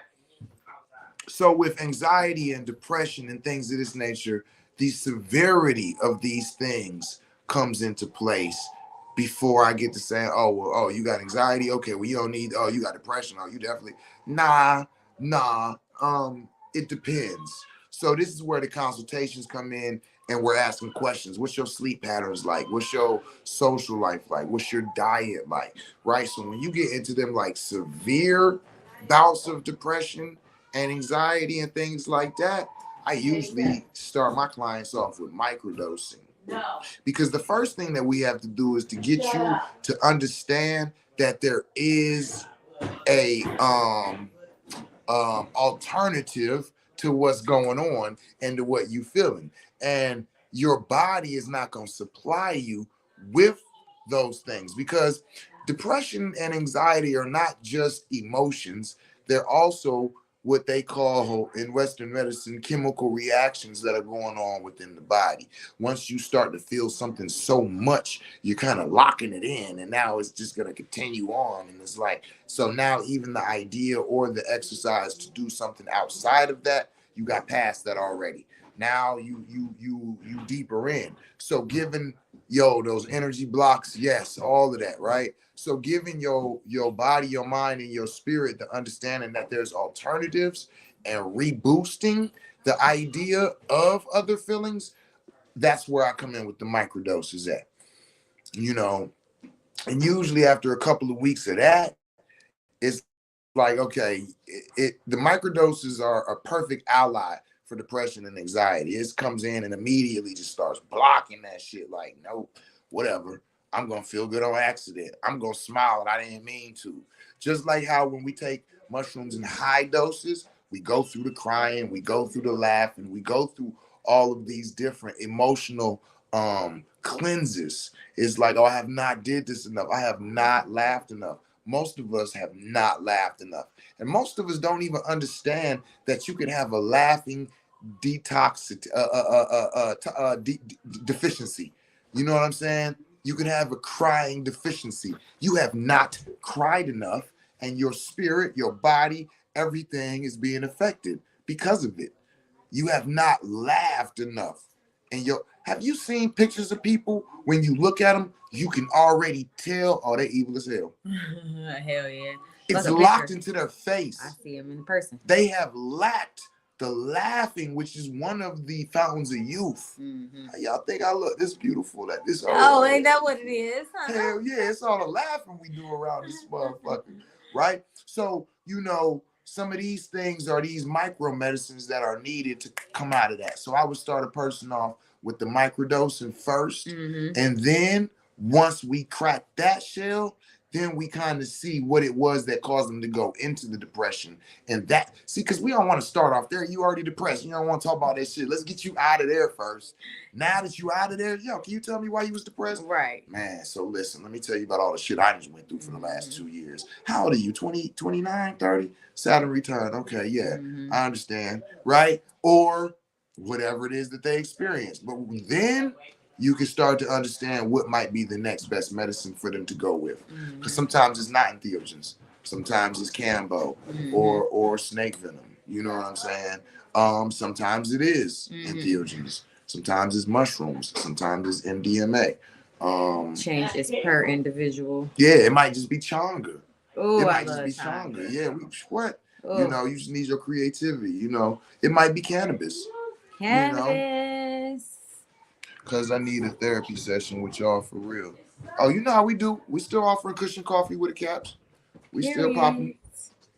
so with anxiety and depression and things of this nature, the severity of these things comes into place before I get to saying, oh, well, oh, you got anxiety? Okay, well, you don't need, oh, you got depression. Oh, you definitely, nah. It depends. So this is where the consultations come in and we're asking questions. What's your sleep patterns like? What's your social life like? What's your diet like? Right? So when you get into them like severe bouts of depression and anxiety and things like that, I usually start my clients off with microdosing. Because the first thing that we have to do is to get you to understand that there is a alternative to what's going on and to what you feeling. And your body is not going to supply you with those things, because depression and anxiety are not just emotions. They're also what they call in Western medicine chemical reactions that are going on within the body. Once you start to feel something so much, you're kind of locking it in, and now it's just going to continue on. And it's like, so now even the idea or the exercise to do something outside of that, you got past that already. Now you deeper in. So giving those energy blocks, yes, all of that, right? So giving your body, your mind, and your spirit the understanding that there's alternatives and reboosting the idea of other feelings, that's where I come in with the microdoses at. And usually after a couple of weeks of that, it's like, okay, the microdoses are a perfect ally for depression and anxiety. It comes in and immediately just starts blocking that shit. Like, nope, whatever. I'm going to feel good on accident. I'm going to smile and I didn't mean to. Just like how when we take mushrooms in high doses, we go through the crying, we go through the laughing, we go through all of these different emotional cleanses. It's like, oh, I have not did this enough. I have not laughed enough. Most of us have not laughed enough. And most of us don't even understand that you can have a laughing deficiency. You know what I'm saying? You can have a crying deficiency. You have not cried enough, and your spirit, your body, everything is being affected because of it. You have not laughed enough. And have you seen pictures of people, when you look at them, you can already tell, oh, they're evil as hell. Hell yeah. It's locked into their face. I see them in person. They have lacked the laughing, which is one of the fountains of youth. Mm-hmm. Y'all think I look this beautiful? That this? Oh, ain't that what it is? Huh? Hell yeah, it's all the laughing we do around this motherfucker, right? So some of these things are these micro medicines that are needed to come out of that. So I would start a person off with the microdosing first, and then once we crack that shell, then we kind of see what it was that caused them to go into the depression. And that, see, because we don't want to start off there. You already depressed. You don't want to talk about that shit. Let's get you out of there first. Now that you out of there, yo, can you tell me why you was depressed? Right. Man, so listen, let me tell you about all the shit I just went through for the last 2 years. How old are you? 20, 29, 30? Saturn return. Okay, yeah, I understand. Right? Or whatever it is that they experience. But then you can start to understand what might be the next best medicine for them to go with. Because sometimes it's not entheogens. Sometimes it's Cambo or snake venom. You know what I'm saying? Sometimes it is entheogens. Sometimes it's mushrooms. Sometimes it's MDMA. Changes per individual. Yeah, it might just be changa. Oh, It I might love just be changa. changa. Yeah, what? Ooh. You know, you just need your creativity. You know, it might be cannabis. Cannabis. Because I need a therapy session with y'all for real. Oh, you know how we do? We still offering cushion coffee with the caps. We still popping.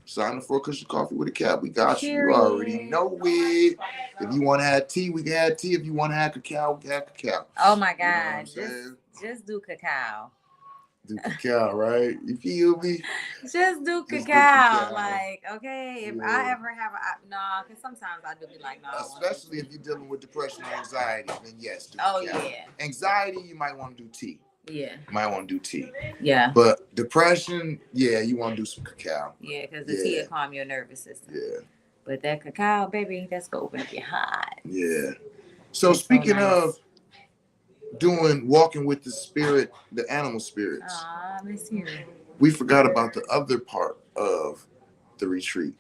Sign up for a cushion coffee with a cap. We got you. You already know it. If you want to have tea, we can have tea. If you want to have cacao, we can have cacao. Oh my God. You know what I'm just do cacao. Do cacao, right? You feel me? Just do cacao. Like, okay, if I ever have because sometimes I do be like, no. Especially if you're dealing with depression or anxiety, then yes, do cacao. yeah. Anxiety, you might want to do tea. Yeah. You might want to do tea. Yeah. But depression, yeah, you want to do some cacao. Yeah, because the tea will calm your nervous system. Yeah. But that cacao, baby, that's going to open up your heart. Yeah. So speaking of walking with the spirit, the animal spirits. I miss you. We forgot about the other part of the retreat,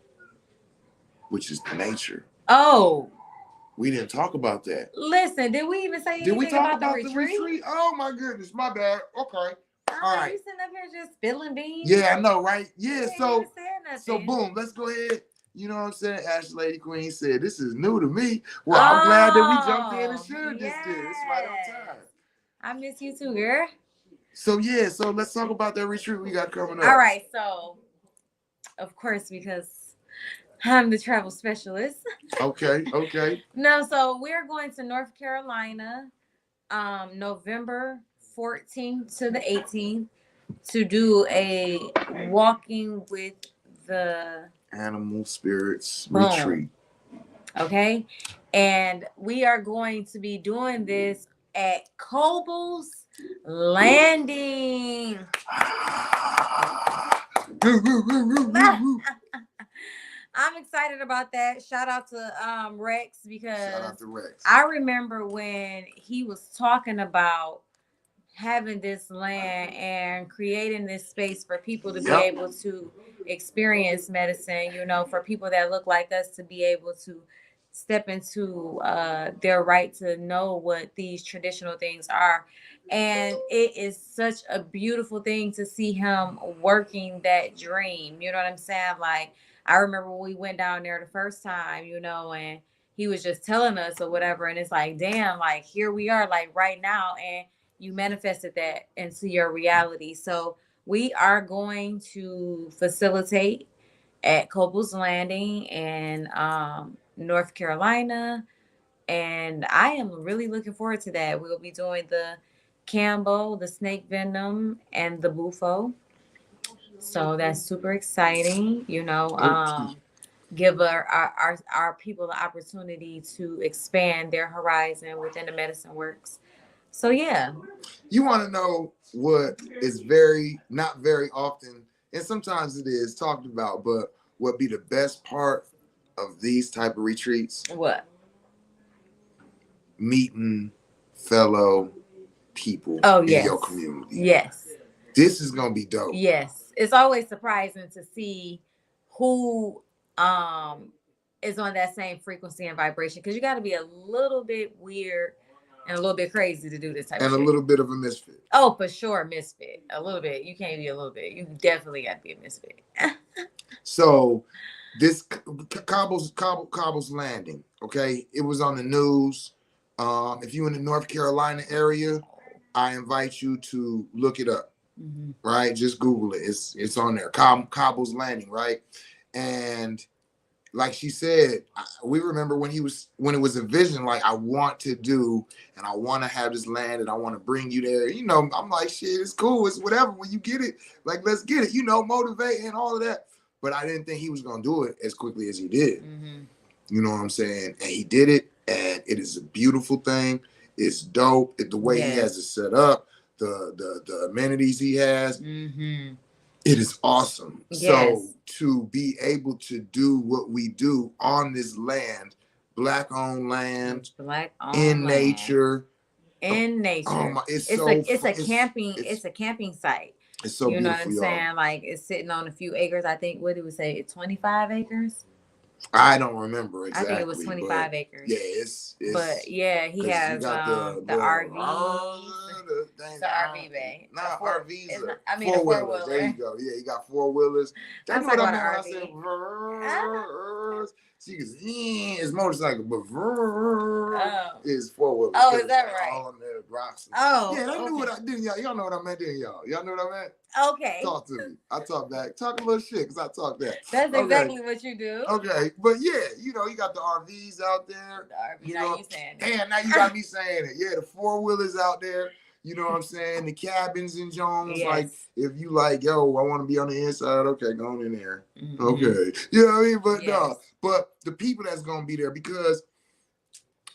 which is nature. Oh. We didn't talk about that. Listen, did we even say anything about the retreat? Oh my goodness, my bad. Okay. All right. You sitting up here just spilling beans? Yeah, I know, right? Yeah, so boom, let's go ahead. You know what I'm saying? Ash Lady Queen said, this is new to me. Well, I'm glad that we jumped in and shared this. It's right on time. I miss you too, girl. So let's talk about that retreat we got coming up. All right, so of course, because I'm the travel specialist. Okay. No, so we're going to North Carolina, November 14th to the 18th to do a walking with the animal spirits retreat. Okay, and we are going to be doing this at Coble's Landing. I'm excited about that. Shout out to Rex, because I remember when he was talking about having this land and creating this space for people to be able to experience medicine, you know, for people that look like us to be able to step into their right to know what these traditional things are. And it is such a beautiful thing to see him working that dream. You know what I'm saying? Like, I remember when we went down there the first time, you know, and he was just telling us or whatever. And it's like, damn, like here we are, like right now. And you manifested that into your reality. So we are going to facilitate at Coble's Landing in North Carolina. And I am really looking forward to that. We'll be doing the Cambo, the snake venom, and the bufo. So that's super exciting, you know. Give our people the opportunity to expand their horizon within the medicine works. So yeah. You want to know what is not very often, and sometimes it is talked about, but what be the best part of these type of retreats? What? Meeting fellow people in your community. Yes. This is gonna be dope. Yes. It's always surprising to see who is on that same frequency and vibration, because you got to be a little bit weird and a little bit crazy to do this type of shit. And a little bit of a misfit. Oh, for sure, misfit. A little bit. You can't be a little bit. You definitely got to be a misfit. So this Coble's Landing, okay? It was on the news. If you're in the North Carolina area, I invite you to look it up. Right? Just Google it. It's on there. Coble's Landing, right? And like she said, we remember when it was a vision, like, I want to do, and I want to have this land, and I want to bring you there. You know, I'm like, shit, it's cool, it's whatever. When you get it, like, let's get it. You know, motivate and all of that. But I didn't think he was gonna do it as quickly as he did. Mm-hmm. You know what I'm saying? And he did it, and it is a beautiful thing. It's dope. The way he has it set up, the amenities he has. Mm-hmm. It is awesome. Yes. So to be able to do what we do on this land, Black-owned land, in nature. In nature. Oh my, it's a camping site. It's so you know beautiful, what I'm saying? Like, it's sitting on a few acres. I think, what did we say? 25 acres? I don't remember exactly. I think it was 25 acres. Yeah, it's but yeah, he has the RVs. The RV bay. Not RVs. I mean, four-wheeler. There you go. Yeah, you got four-wheelers. That's what I meant when I said see, because it's motorcycle, but is four-wheeler. Oh, is that right? All on the rocks. Oh, yeah, I knew what I did. Y'all know what I meant, didn't y'all? Y'all know what I meant? Okay. Talk to me. I talk back. Talk a little shit, because I talk that. That's exactly what you do. Okay. But yeah, you know, you got the RVs out there. The RV, now you saying it. Damn, now you got me saying it. Yeah, the four-wheelers out there. You know what I'm saying? The cabins in Jones. Yes. Like, if you like, yo, I want to be on the inside. Okay, go on in there. Mm-hmm. Okay. You know what I mean? But no. But the people that's going to be there, because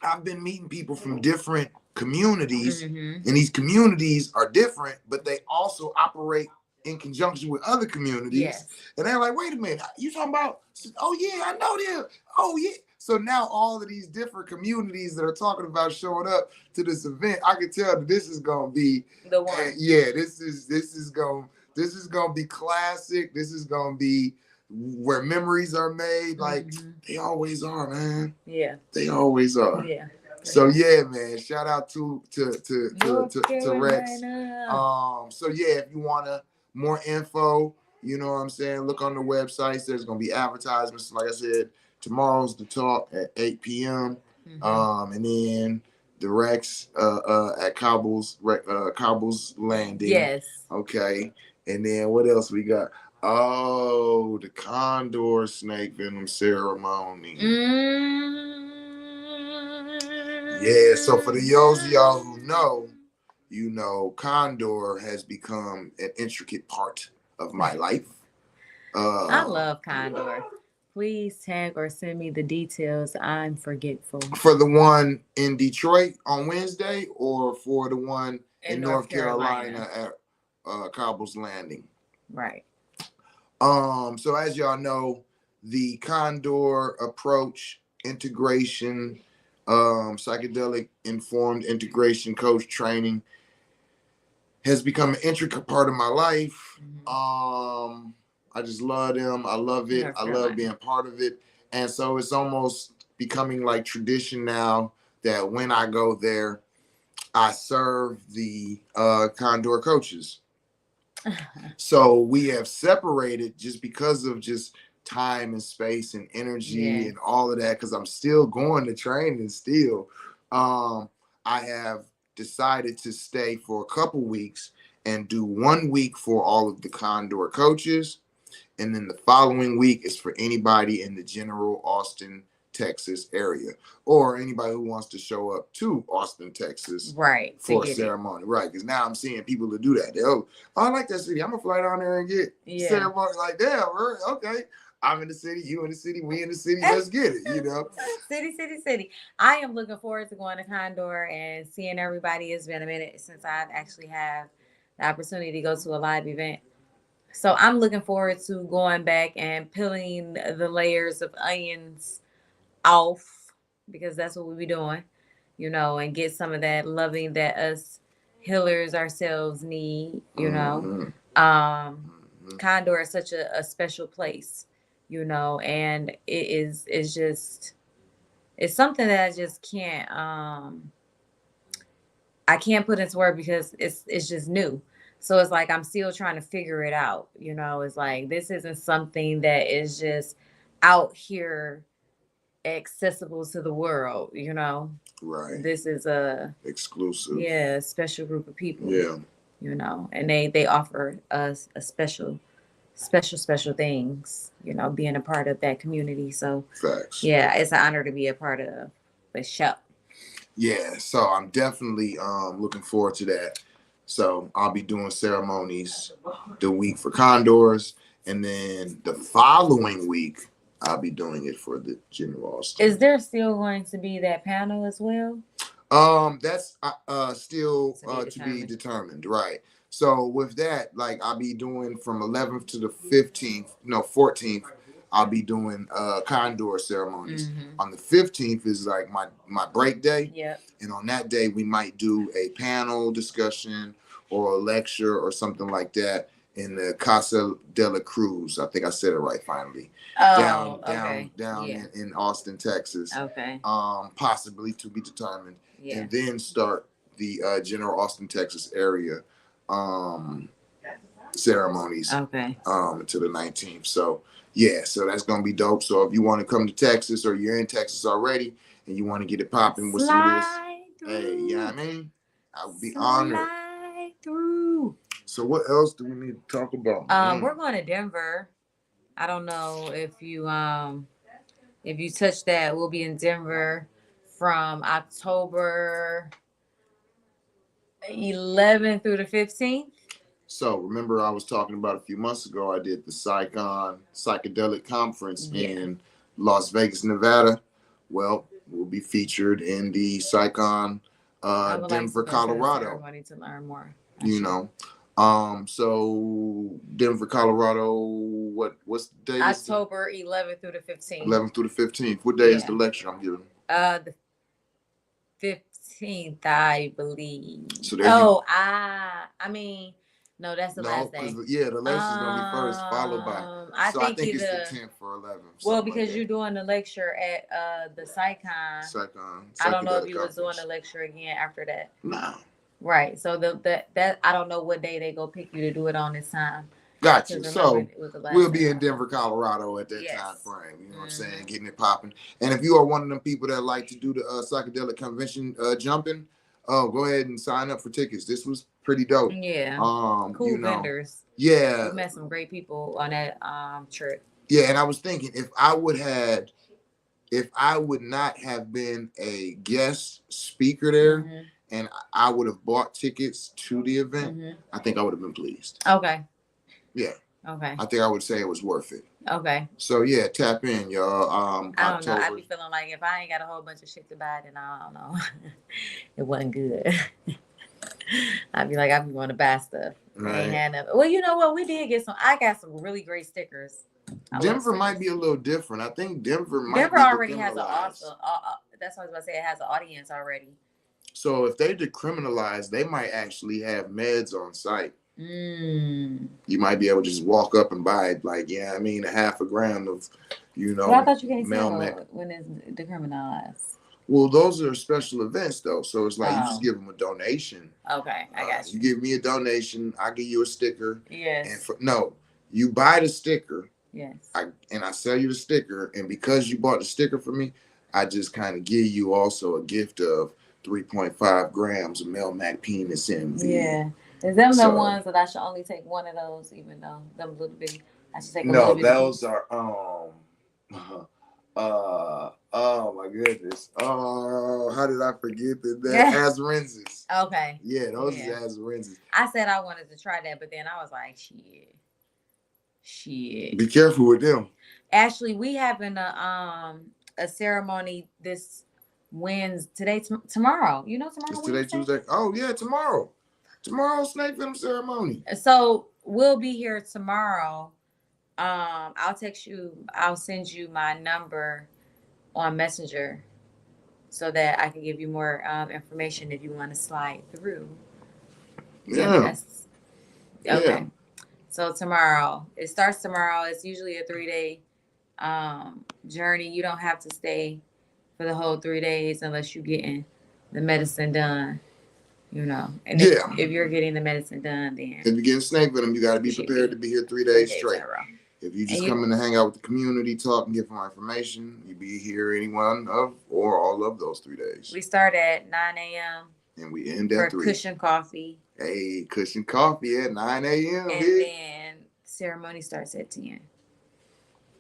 I've been meeting people from different communities, and these communities are different, but they also operate in conjunction with other communities. Yes. And they're like, wait a minute, you talking about, oh yeah, I know them. Oh yeah. So now all of these different communities that are talking about showing up to this event, I can tell that this is gonna be the one. Yeah, this is gonna be classic. This is gonna be where memories are made. Like they always are, man. Yeah. They always are. Yeah. So yeah, man. Shout out to Rex. So yeah, if you wanna more info, you know what I'm saying, look on the websites. There's gonna be advertisements. Like I said, tomorrow's the talk at 8 p.m. And then the Rex at Cable's Landing. Yes. Okay. And then what else we got? Oh, the Condor Snake Venom Ceremony. Yeah, so for those of y'all who know, you know, Condor has become an intricate part of my life. I love Condor. Please tag or send me the details. I'm forgetful. For the one in Detroit on Wednesday, or for the one in North Carolina at Cable's Landing? Right. So as y'all know, the Condor approach, integration, psychedelic informed integration coach training has become an intricate part of my life. I just love them. I love it. I love being part of it. And so it's almost becoming like tradition now that when I go there, I serve the Condor coaches. So we have separated just because of just time and space and energy and all of that, because I'm still going to training still. I have decided to stay for a couple weeks and do 1 week for all of the Condor coaches. And then the following week is for anybody in the general Austin, Texas area, or anybody who wants to show up to Austin, Texas, for a ceremony, right? Because now I'm seeing people that do that. Oh, I like that city. I'm gonna fly down there and get ceremony. Like, damn, okay. I'm in the city, you in the city, we in the city. Let's get it, you know. City. I am looking forward to going to Condor and seeing everybody. It's been a minute since I've actually had the opportunity to go to a live event. So I'm looking forward to going back and peeling the layers of onions off, because that's what we be doing, you know, and get some of that loving that us healers ourselves need, you know. Condor is such a special place, you know, and it's something that I just can't I can't put into word, because it's just new. So it's like I'm still trying to figure it out, you know. It's like this isn't something that is just out here accessible to the world, you know. Right. This is a exclusive, special group of people. Yeah. You know, and they offer us a special special things, you know, being a part of that community. So Facts. yeah, it's an honor to be a part of the show. Yeah, so I'm definitely looking forward to that. So I'll be doing ceremonies the week for Condors, and then the following week I'll be doing it for the General Austin. Is there still going to be that panel as well? That's still to be determined, right? So with that, like I'll be doing from 11th to the 15th, no 14th. I'll be doing Condor ceremonies. Mm-hmm. On the 15th is like my break day. Yep. And on that day, we might do a panel discussion or a lecture or something like that in the Casa de la Cruz. I think I said it right finally. Oh, down yeah. in Austin, Texas. Okay. Possibly to be determined. Yeah. And then start the General Austin, Texas area ceremonies. Okay. To the 19th. So yeah, so that's gonna be dope. So if you want to come to Texas or you're in Texas already and you want to get it popping with some of this, hey, you know what I mean? I would be honored. Through. So what else do we need to talk about? We're going to Denver. I don't know if you touch that. We'll be in Denver from October 11th through the 15th. So remember I was talking about a few months ago, I did the Psychedelic Conference in Las Vegas, Nevada. Well, we'll be featured in the Psychon Denver, Colorado. I need to learn more. You know. So Denver, Colorado, what's the day? October 11th through the 15th. 11th through the 15th. What day is the lecture I'm giving? The 15th, I believe. So no, that's the last day. Yeah, the lecture's gonna be first, followed by. I think it's the 10th or 11th. Well, because you're doing the lecture at the Psychon. I don't know if you was doing the lecture again after that. No. Right. So that I don't know what day they go pick you to do it on this time. Gotcha. So we'll be in Denver, Colorado at that time frame. You know what I'm saying? Getting it popping. And if you are one of them people that like to do the psychedelic convention jumping, go ahead and sign up for tickets. This was pretty dope. Yeah. Cool vendors. Yeah. We met some great people on that trip. Yeah, and I was thinking if I would not have been a guest speaker there and I would have bought tickets to the event, I think I would have been pleased. Okay. Yeah. Okay. I think I would say it was worth it. Okay. So yeah, tap in, y'all. I don't know. I be feeling like if I ain't got a whole bunch of shit to buy, then I don't know. It wasn't good. I'd be going to buy stuff. Right. I ain't had nothing. Well, you know what? We did get some. I got some really great stickers. Denver might be a little different. I think Denver already has an awesome. That's what I was about to say. It has an audience already. So if they decriminalize, they might actually have meds on site. You might be able to just walk up and buy it, a half a gram of, But I thought you can't sell when it's decriminalized. Well, those are special events though, so it's like you just give them a donation. Okay, I got you. You give me a donation, I give you a sticker. Yes. And you buy the sticker. Yes. I sell you the sticker, and because you bought the sticker for me, I just kind of give you also a gift of 3.5 grams of Melmac penis MV. Yeah. Is them the ones that I should only take one of those, even though them little bitty? I should take a little bit. No, those are oh my goodness. Oh, how did I forget that? Azurensis. Okay. Yeah, those are Azurensis. I said I wanted to try that, but then I was like, shit. Be careful with them. Actually, we having a ceremony this Wednesday, tomorrow. You know tomorrow? It's today Tuesday. Oh yeah, tomorrow. Tomorrow's snake venom ceremony. So we'll be here tomorrow. I'll send you my number on Messenger so that I can give you more information if you want to slide through. Yeah. Okay. Yeah. So tomorrow, it starts tomorrow. It's usually a 3-day journey. You don't have to stay for the whole 3 days unless you're getting the medicine done. And if you're getting the medicine done, then if you're getting snake venom, you got to be prepared to be here 3 days straight. If you just come in to hang out with the community, talk and get more information, you be here any one of or all of those 3 days. We start at 9 a.m. and we end at 3. For Cushion Coffee. Hey, Cushion Coffee at 9 a.m. And then ceremony starts at 10.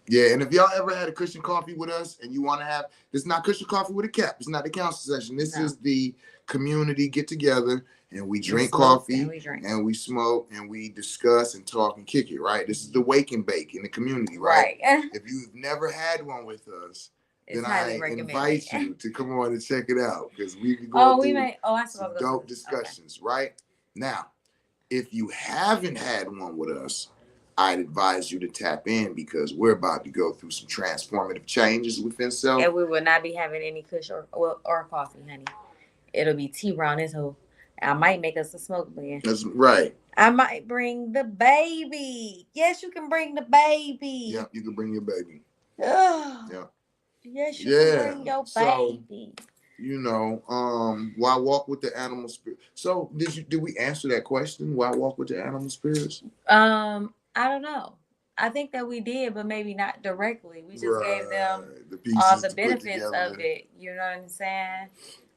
Yeah, and if y'all ever had a cushion coffee with us and you want to have, this is not cushion coffee with a cap. It's not the council session. This is the community get together and we drink coffee and we smoke and we discuss and talk and kick it, right? This is the wake and bake in the community, right? If you've never had one with us, then I invite you to come on and check it out because we can go through some dope discussions, right? Now, if you haven't had one with us, I'd advise you to tap in because we're about to go through some transformative changes within self. And we will not be having any kush or coffee, honey. It'll be tea around this hole. I might make us a smoke blend. That's right. I might bring the baby. Yes, you can bring the baby. Yeah, you can bring your baby. Yeah. Yes, you can bring your baby. You know, why walk with the animal spirit? So did we answer that question? Why walk with the animal spirits? I don't know. I think that we did, but maybe not directly. We just gave them all the benefits of it. You know what I'm saying?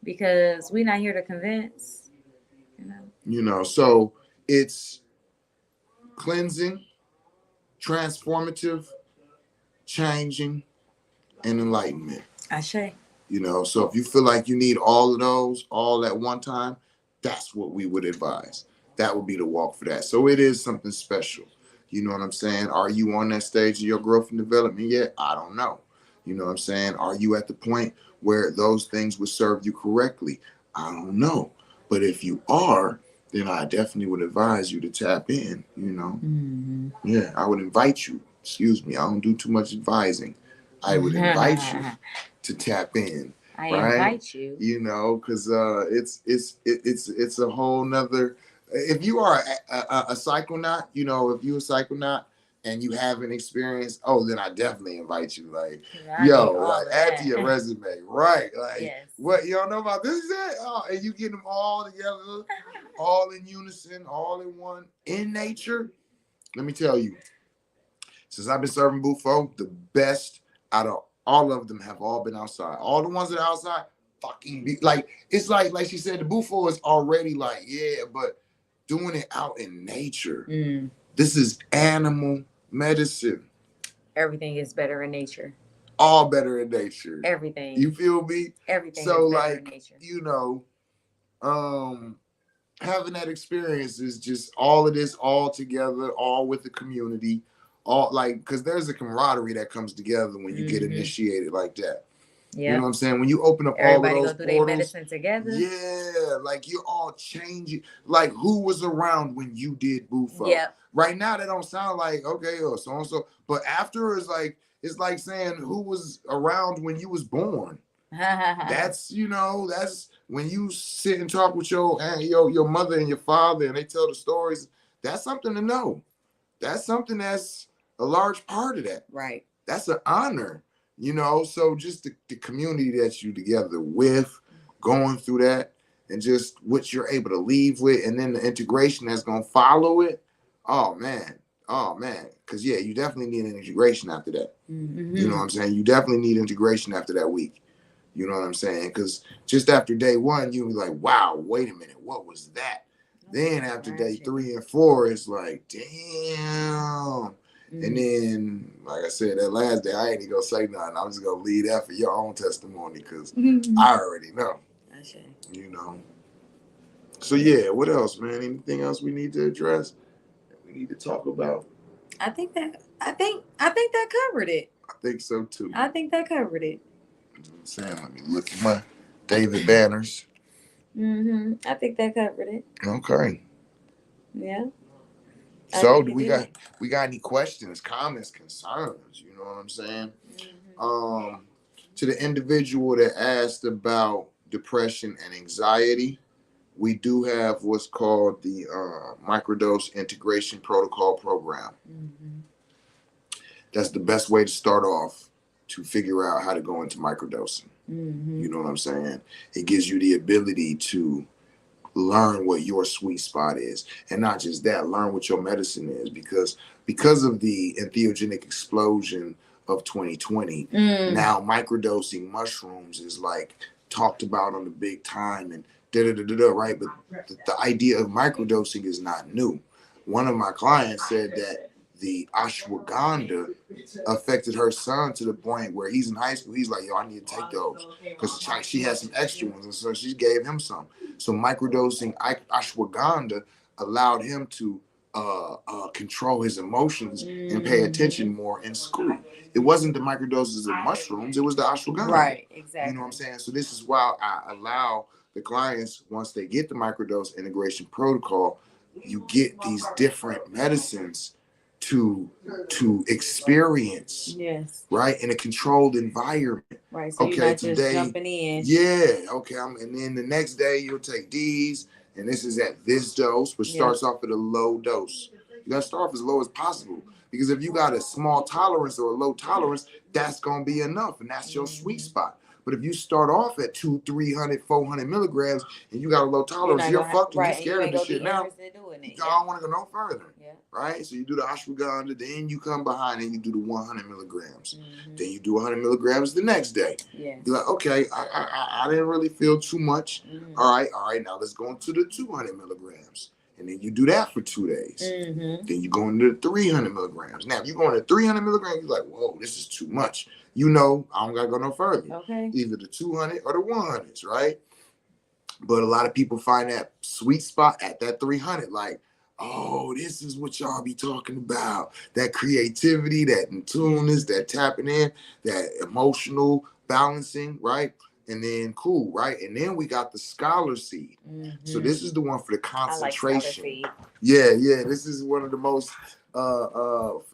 Because we're not here to convince. You know, so it's cleansing, transformative, changing, and enlightenment. Ashe. You know, so if you feel like you need all of those all at one time, that's what we would advise. That would be the walk for that. So it is something special. You know what I'm saying? Are you on that stage of your growth and development yet? I don't know. You know what I'm saying? Are you at the point where those things would serve you correctly? I don't know. But if you are, then I definitely would advise you to tap in, you know? Mm-hmm. Yeah, I would invite you. Excuse me. I don't do too much advising. I would invite you to tap in. I invite you. You know, because it's a whole nother. If you are a psychonaut, you know, if you're a psychonaut and you haven't experienced, then I definitely invite you. Like, add to your resume, right? Like, what you don't know about this yet? And you get them all together, all in unison, all in one, in nature. Let me tell you, since I've been serving Bufo, the best out of all of them have all been outside. All the ones that are outside, it's like she said, the Bufo is already like, but doing it out in nature. This is animal medicine. Everything is better in nature. All better in nature. Everything. You feel me? Everything so is better in nature. You know, having that experience is just all of this all together, all with the community, all because there's a camaraderie that comes together when you get initiated like that. Yeah. You know what I'm saying? When you open up everybody all of those go through their medicine together. Yeah, like you're all changing. Like who was around when you did Bufo? Yeah. Right now that don't sound like okay or so and so, but after it's like saying who was around when you was born. That's that's when you sit and talk with your mother and your father and they tell the stories. That's something to know. That's something that's a large part of that. Right. That's an honor. You know, so just the community that you together with, going through that, and just what you're able to leave with, and then the integration that's gonna follow it. Oh man, because you definitely need an integration after that. Mm-hmm. You know what I'm saying? You definitely need integration after that week. You know what I'm saying? Because just after day one, you'll be like, wow, wait a minute, what was that? Then after day 3 and 4, it's like, damn. And then, like I said, that last day, I ain't even gonna say nothing. I'm just gonna leave that for your own testimony because I already know. You know. So what else, man? Anything else we need to address? That we need to talk about? I think that covered it. I think so too. I think that covered it. You know what I'm saying? Let me look at my David banners. I think that covered it. Okay. Yeah. So do we got any questions, comments, concerns? You know what I'm saying? To the individual that asked about depression and anxiety, we do have what's called the microdose integration protocol program. That's the best way to start off to figure out how to go into microdosing. You know what I'm saying? It gives you the ability to learn what your sweet spot is, and not just that, learn what your medicine is, because of the entheogenic explosion of 2020. Now microdosing mushrooms is like talked about on the big time and right? But the idea of microdosing is not new. One of my clients said that the ashwagandha affected her son to the point where he's in high school. He's like, yo, I need to take those because she has some extra ones, and so she gave him some. So microdosing ashwagandha allowed him to control his emotions and pay attention more in school. It wasn't the microdoses of mushrooms; it was the ashwagandha. Right, exactly. You know what I'm saying? So this is why I allow the clients, once they get the microdose integration protocol, you get these different medicines to experience, yes, right, in a controlled environment. Right, so okay, you're not just jumping in. Yeah, okay. And then the next day you'll take these, and this is at this dose, which starts off at a low dose. You gotta start off as low as possible, because if you got a small tolerance or a low tolerance, that's gonna be enough, and that's your sweet spot. But if you start off at 200, 300, 400 milligrams and you got a low tolerance, you're fucked and you're scared of this shit now. You don't want to go no further, right? So you do the ashwagandha, then you come behind and you do the 100 milligrams. Then you do 100 milligrams the next day. You're like, okay, I didn't really feel too much. All right, now let's go into the 200 milligrams. And then you do that for 2 days. Then you go into the 300 milligrams. Now, if you go into 300 milligrams, you're like, whoa, this is too much. You know, I don't got to go no further. Okay. Either the 200 or the 100s, right? But a lot of people find that sweet spot at that 300, like, oh, this is what y'all be talking about. That creativity, that in tuneness, that tapping in, that emotional balancing, right? And then cool, right? And then we got the scholar seed. So this is the one for the concentration. I like yeah. This is one of the most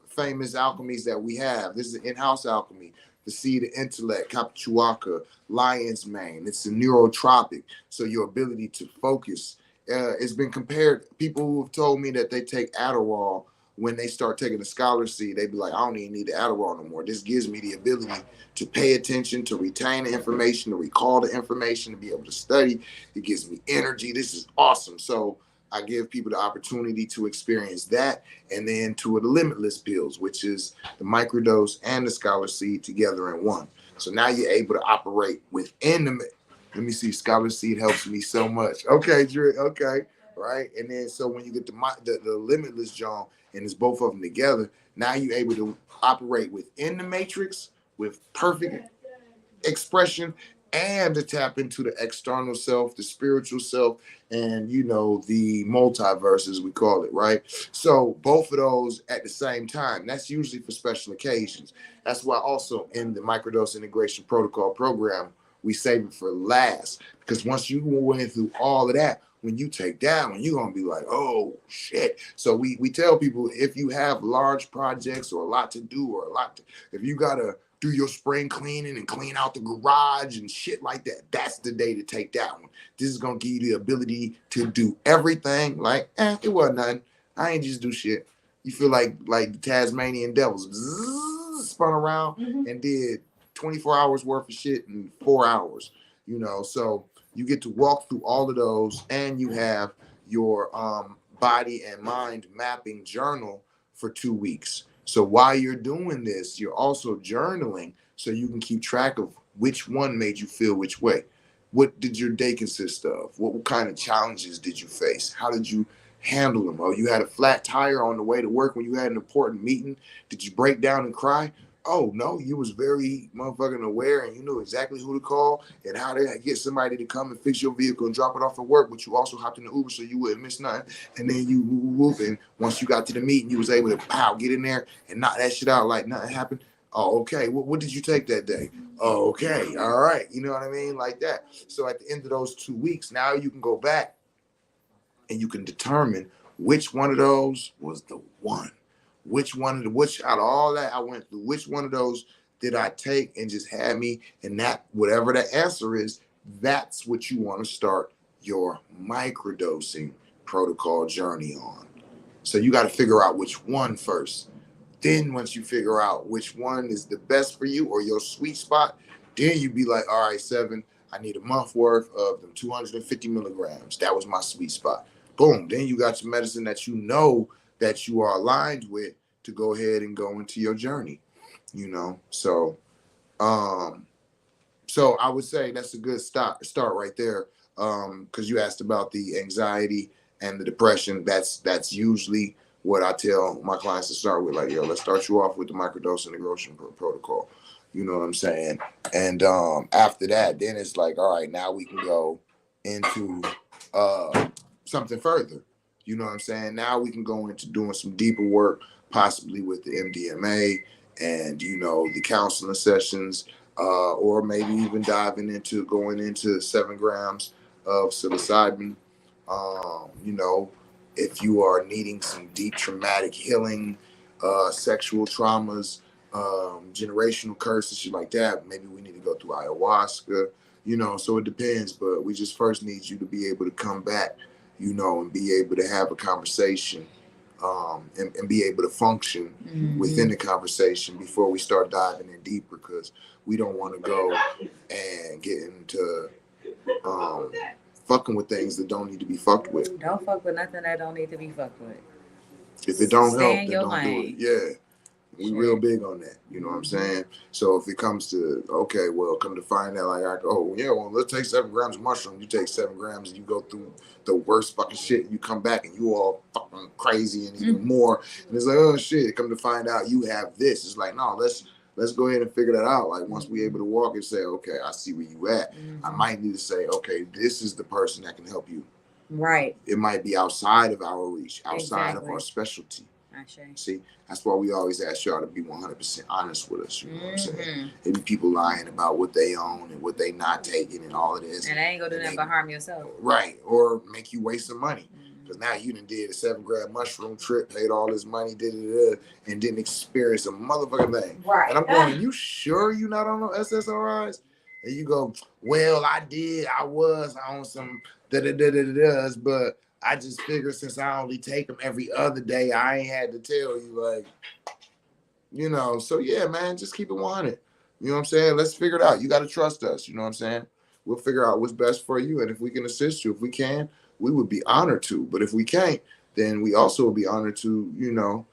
famous alchemies that we have. This is in-house alchemy. The seed of intellect, Capichuaca, lion's mane. It's a neurotropic. So your ability to focus. It's been compared. People who have told me that they take Adderall, when they start taking the scholar seed, they be like, I don't even need the Adderall no more. This gives me the ability to pay attention, to retain the information, to recall the information, to be able to study. It gives me energy. This is awesome. So I give people the opportunity to experience that, and then two of the limitless pills, which is the microdose and the scholar seed together in one. So now you're able to operate within the. Let me see. Scholar seed helps me so much. Okay, Drew. Okay, right. And then so when you get the limitless John, and it's both of them together, now you're able to operate within the matrix with perfect expression, and to tap into the external self, the spiritual self, and the multiverse, as we call it, right? So both of those at the same time. That's usually for special occasions. That's why also in the microdose integration protocol program, we save it for last, because once you went through all of that, when you take that one, you're gonna be like, oh shit. So we tell people, if you have large projects or a lot to do, or if you gotta do your spring cleaning and clean out the garage and shit like that, that's the day to take that one. This is gonna give you the ability to do everything. Like, it wasn't nothing. I ain't just do shit. You feel like the Tasmanian devils spun around and did 24 hours worth of shit in 4 hours. So you get to walk through all of those, and you have your body and mind mapping journal for 2 weeks. So while you're doing this, you're also journaling, so you can keep track of which one made you feel which way. What did your day consist of? What kind of challenges did you face? How did you handle them? Oh, you had a flat tire on the way to work when you had an important meeting. Did you break down and cry? Oh, no, you was very motherfucking aware, and you knew exactly who to call and how to get somebody to come and fix your vehicle and drop it off at work, but you also hopped in the Uber so you wouldn't miss nothing. And then you whoop, and once you got to the meeting, you was able to get in there and knock that shit out like nothing happened. Oh, okay. What did you take that day? Oh, okay. All right. You know what I mean? Like that. So at the end of those 2 weeks, now you can go back and you can determine which one of those was the one. Which out of all that I went through, which one of those did I take and just had me? And that, whatever the answer is, that's what you want to start your microdosing protocol journey on. So you got to figure out which one first. Then once you figure out which one is the best for you or your sweet spot, then you be like, all right, 7, I need a month worth of them 250 milligrams. That was my sweet spot. Boom. Then you got your medicine that you know that you are aligned with to go ahead and go into your journey, So, so I would say that's a good start right there. Because you asked about the anxiety and the depression. That's usually what I tell my clients to start with, like, yo, let's start you off with the microdosing and grocery protocol. You know what I'm saying? And after that, then it's like, all right, now we can go into something further. You know what I'm saying? Now we can go into doing some deeper work, possibly with the MDMA and, you know, the counseling sessions, or maybe even diving into going into 7 grams of psilocybin. You know, if you are needing some deep traumatic healing, sexual traumas, generational curses, shit like that, maybe we need to go through ayahuasca, you know, so it depends. But we just first need you to be able to come back, you know, and be able to have a conversation, and be able to function within the conversation before we start diving in deeper, because we don't want to go and get into fucking with things that don't need to be fucked with. Don't fuck with nothing that don't need to be fucked with. If it don't Stay help, in then your don't lane. do it. Yeah. We real big on that, you know what I'm saying? So if it comes to, okay, well, come to find out, like, oh, yeah, well, let's take 7 grams of mushroom. You take 7 grams and you go through the worst fucking shit, and you come back and you all fucking crazy and even more. And it's like, oh, shit, come to find out you have this. It's like, no, let's go ahead and figure that out. Like, once we able to walk and say, okay, I see where you at, I might need to say, okay, this is the person that can help you. Right. It might be outside of our reach, outside of our specialty. See, that's why we always ask y'all to be 100% honest with us. You know what I'm saying? There be people lying about what they own and what they not taking and all of this. And they ain't gonna do nothing but harm yourself. Right. Or make you waste some money. Because now you done did a 7 gram mushroom trip, paid all this money, and didn't experience a motherfucking thing. Right. And I'm going, you sure you not on no SSRIs? And you go, well, I was on some da-da-da-da-da's, but I just figured since I only take them every other day, I ain't had to tell you, like, you know. So yeah, man, just keep it 100. You know what I'm saying? Let's figure it out. You got to trust us. You know what I'm saying? We'll figure out what's best for you, and if we can assist you, if we can, we would be honored to. But if we can't, then we also will be honored to, you know,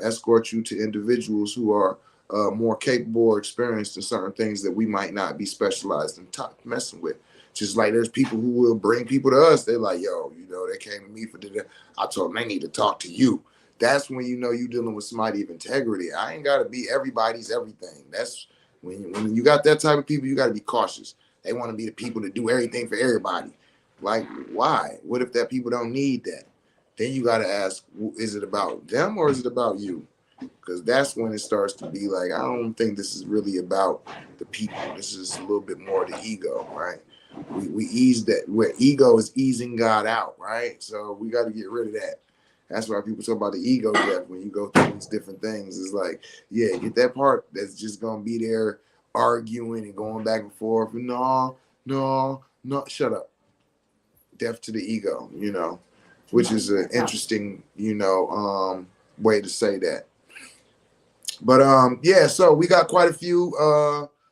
escort you to individuals who are more capable or experienced in certain things that we might not be specialized in messing with. Just like there's people who will bring people to us. They're like, yo, you know, they came to me for that. I told them they need to talk to you. That's when you know you're dealing with somebody of integrity. I ain't got to be everybody's everything. That's when you got that type of people, you got to be cautious. They want to be the people that do everything for everybody. Like, why? What if that people don't need that? Then you got to ask, is it about them or is it about you? Because that's when it starts to be like, I don't think this is really about the people. This is a little bit more the ego, right? We ease that, where ego is easing God out, right? So we got to get rid of that. That's why people talk about the ego death when you go through these different things. It's like, yeah, get that part that's just gonna be there arguing and going back and forth. No, shut up. Death to the ego, you know, which is an interesting, you know, way to say that. But yeah, so we got quite a few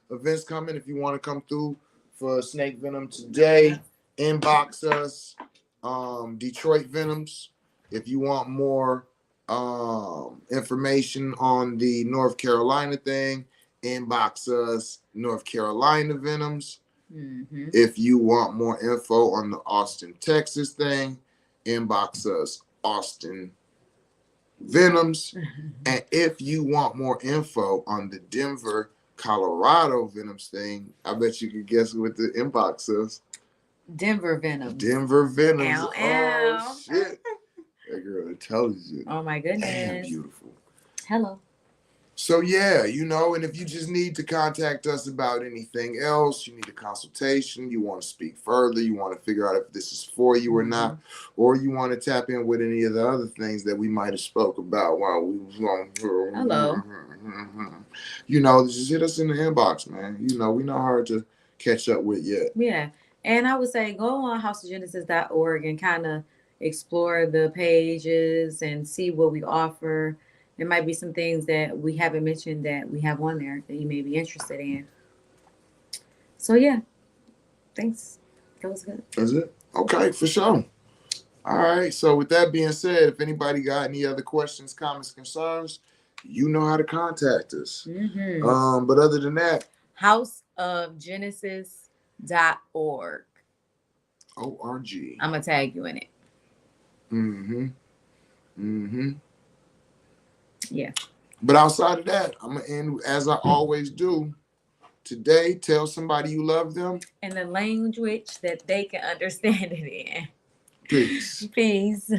events coming. If you want to come through for Snake Venom today, inbox us. Detroit Venoms. If you want more information on the North Carolina thing, inbox us North Carolina Venoms. If you want more info on the Austin, Texas thing, inbox us Austin Venoms. And if you want more info on the Denver, Colorado Venoms thing, I bet you could guess what the inbox is. Denver Venoms. Denver Venoms. Ow, ow. Oh, shit. That girl intelligent. Oh, my goodness. And beautiful. Hello. So, yeah, you know, and if you just need to contact us about anything else, you need a consultation, you want to speak further, you want to figure out if this is for you or not, or you want to tap in with any of the other things that we might have spoke about while we was on. Hello. You know, just hit us in the inbox, man. You know, we're not hard to catch up with yet. Yeah. And I would say go on houseofgenesis.org and kind of explore the pages and see what we offer. There might be some things that we haven't mentioned that we have on there that you may be interested in. So, yeah. Thanks. That was good. That's it? Okay, for sure. All right. So, with that being said, if anybody got any other questions, comments, concerns, you know how to contact us. But other than that, houseofgenesis.org. ORG. I'm going to tag you in it. Yeah. But outside of that, I'm gonna end as I always do. Today, tell somebody you love them. In the language that they can understand it in. Peace. Peace.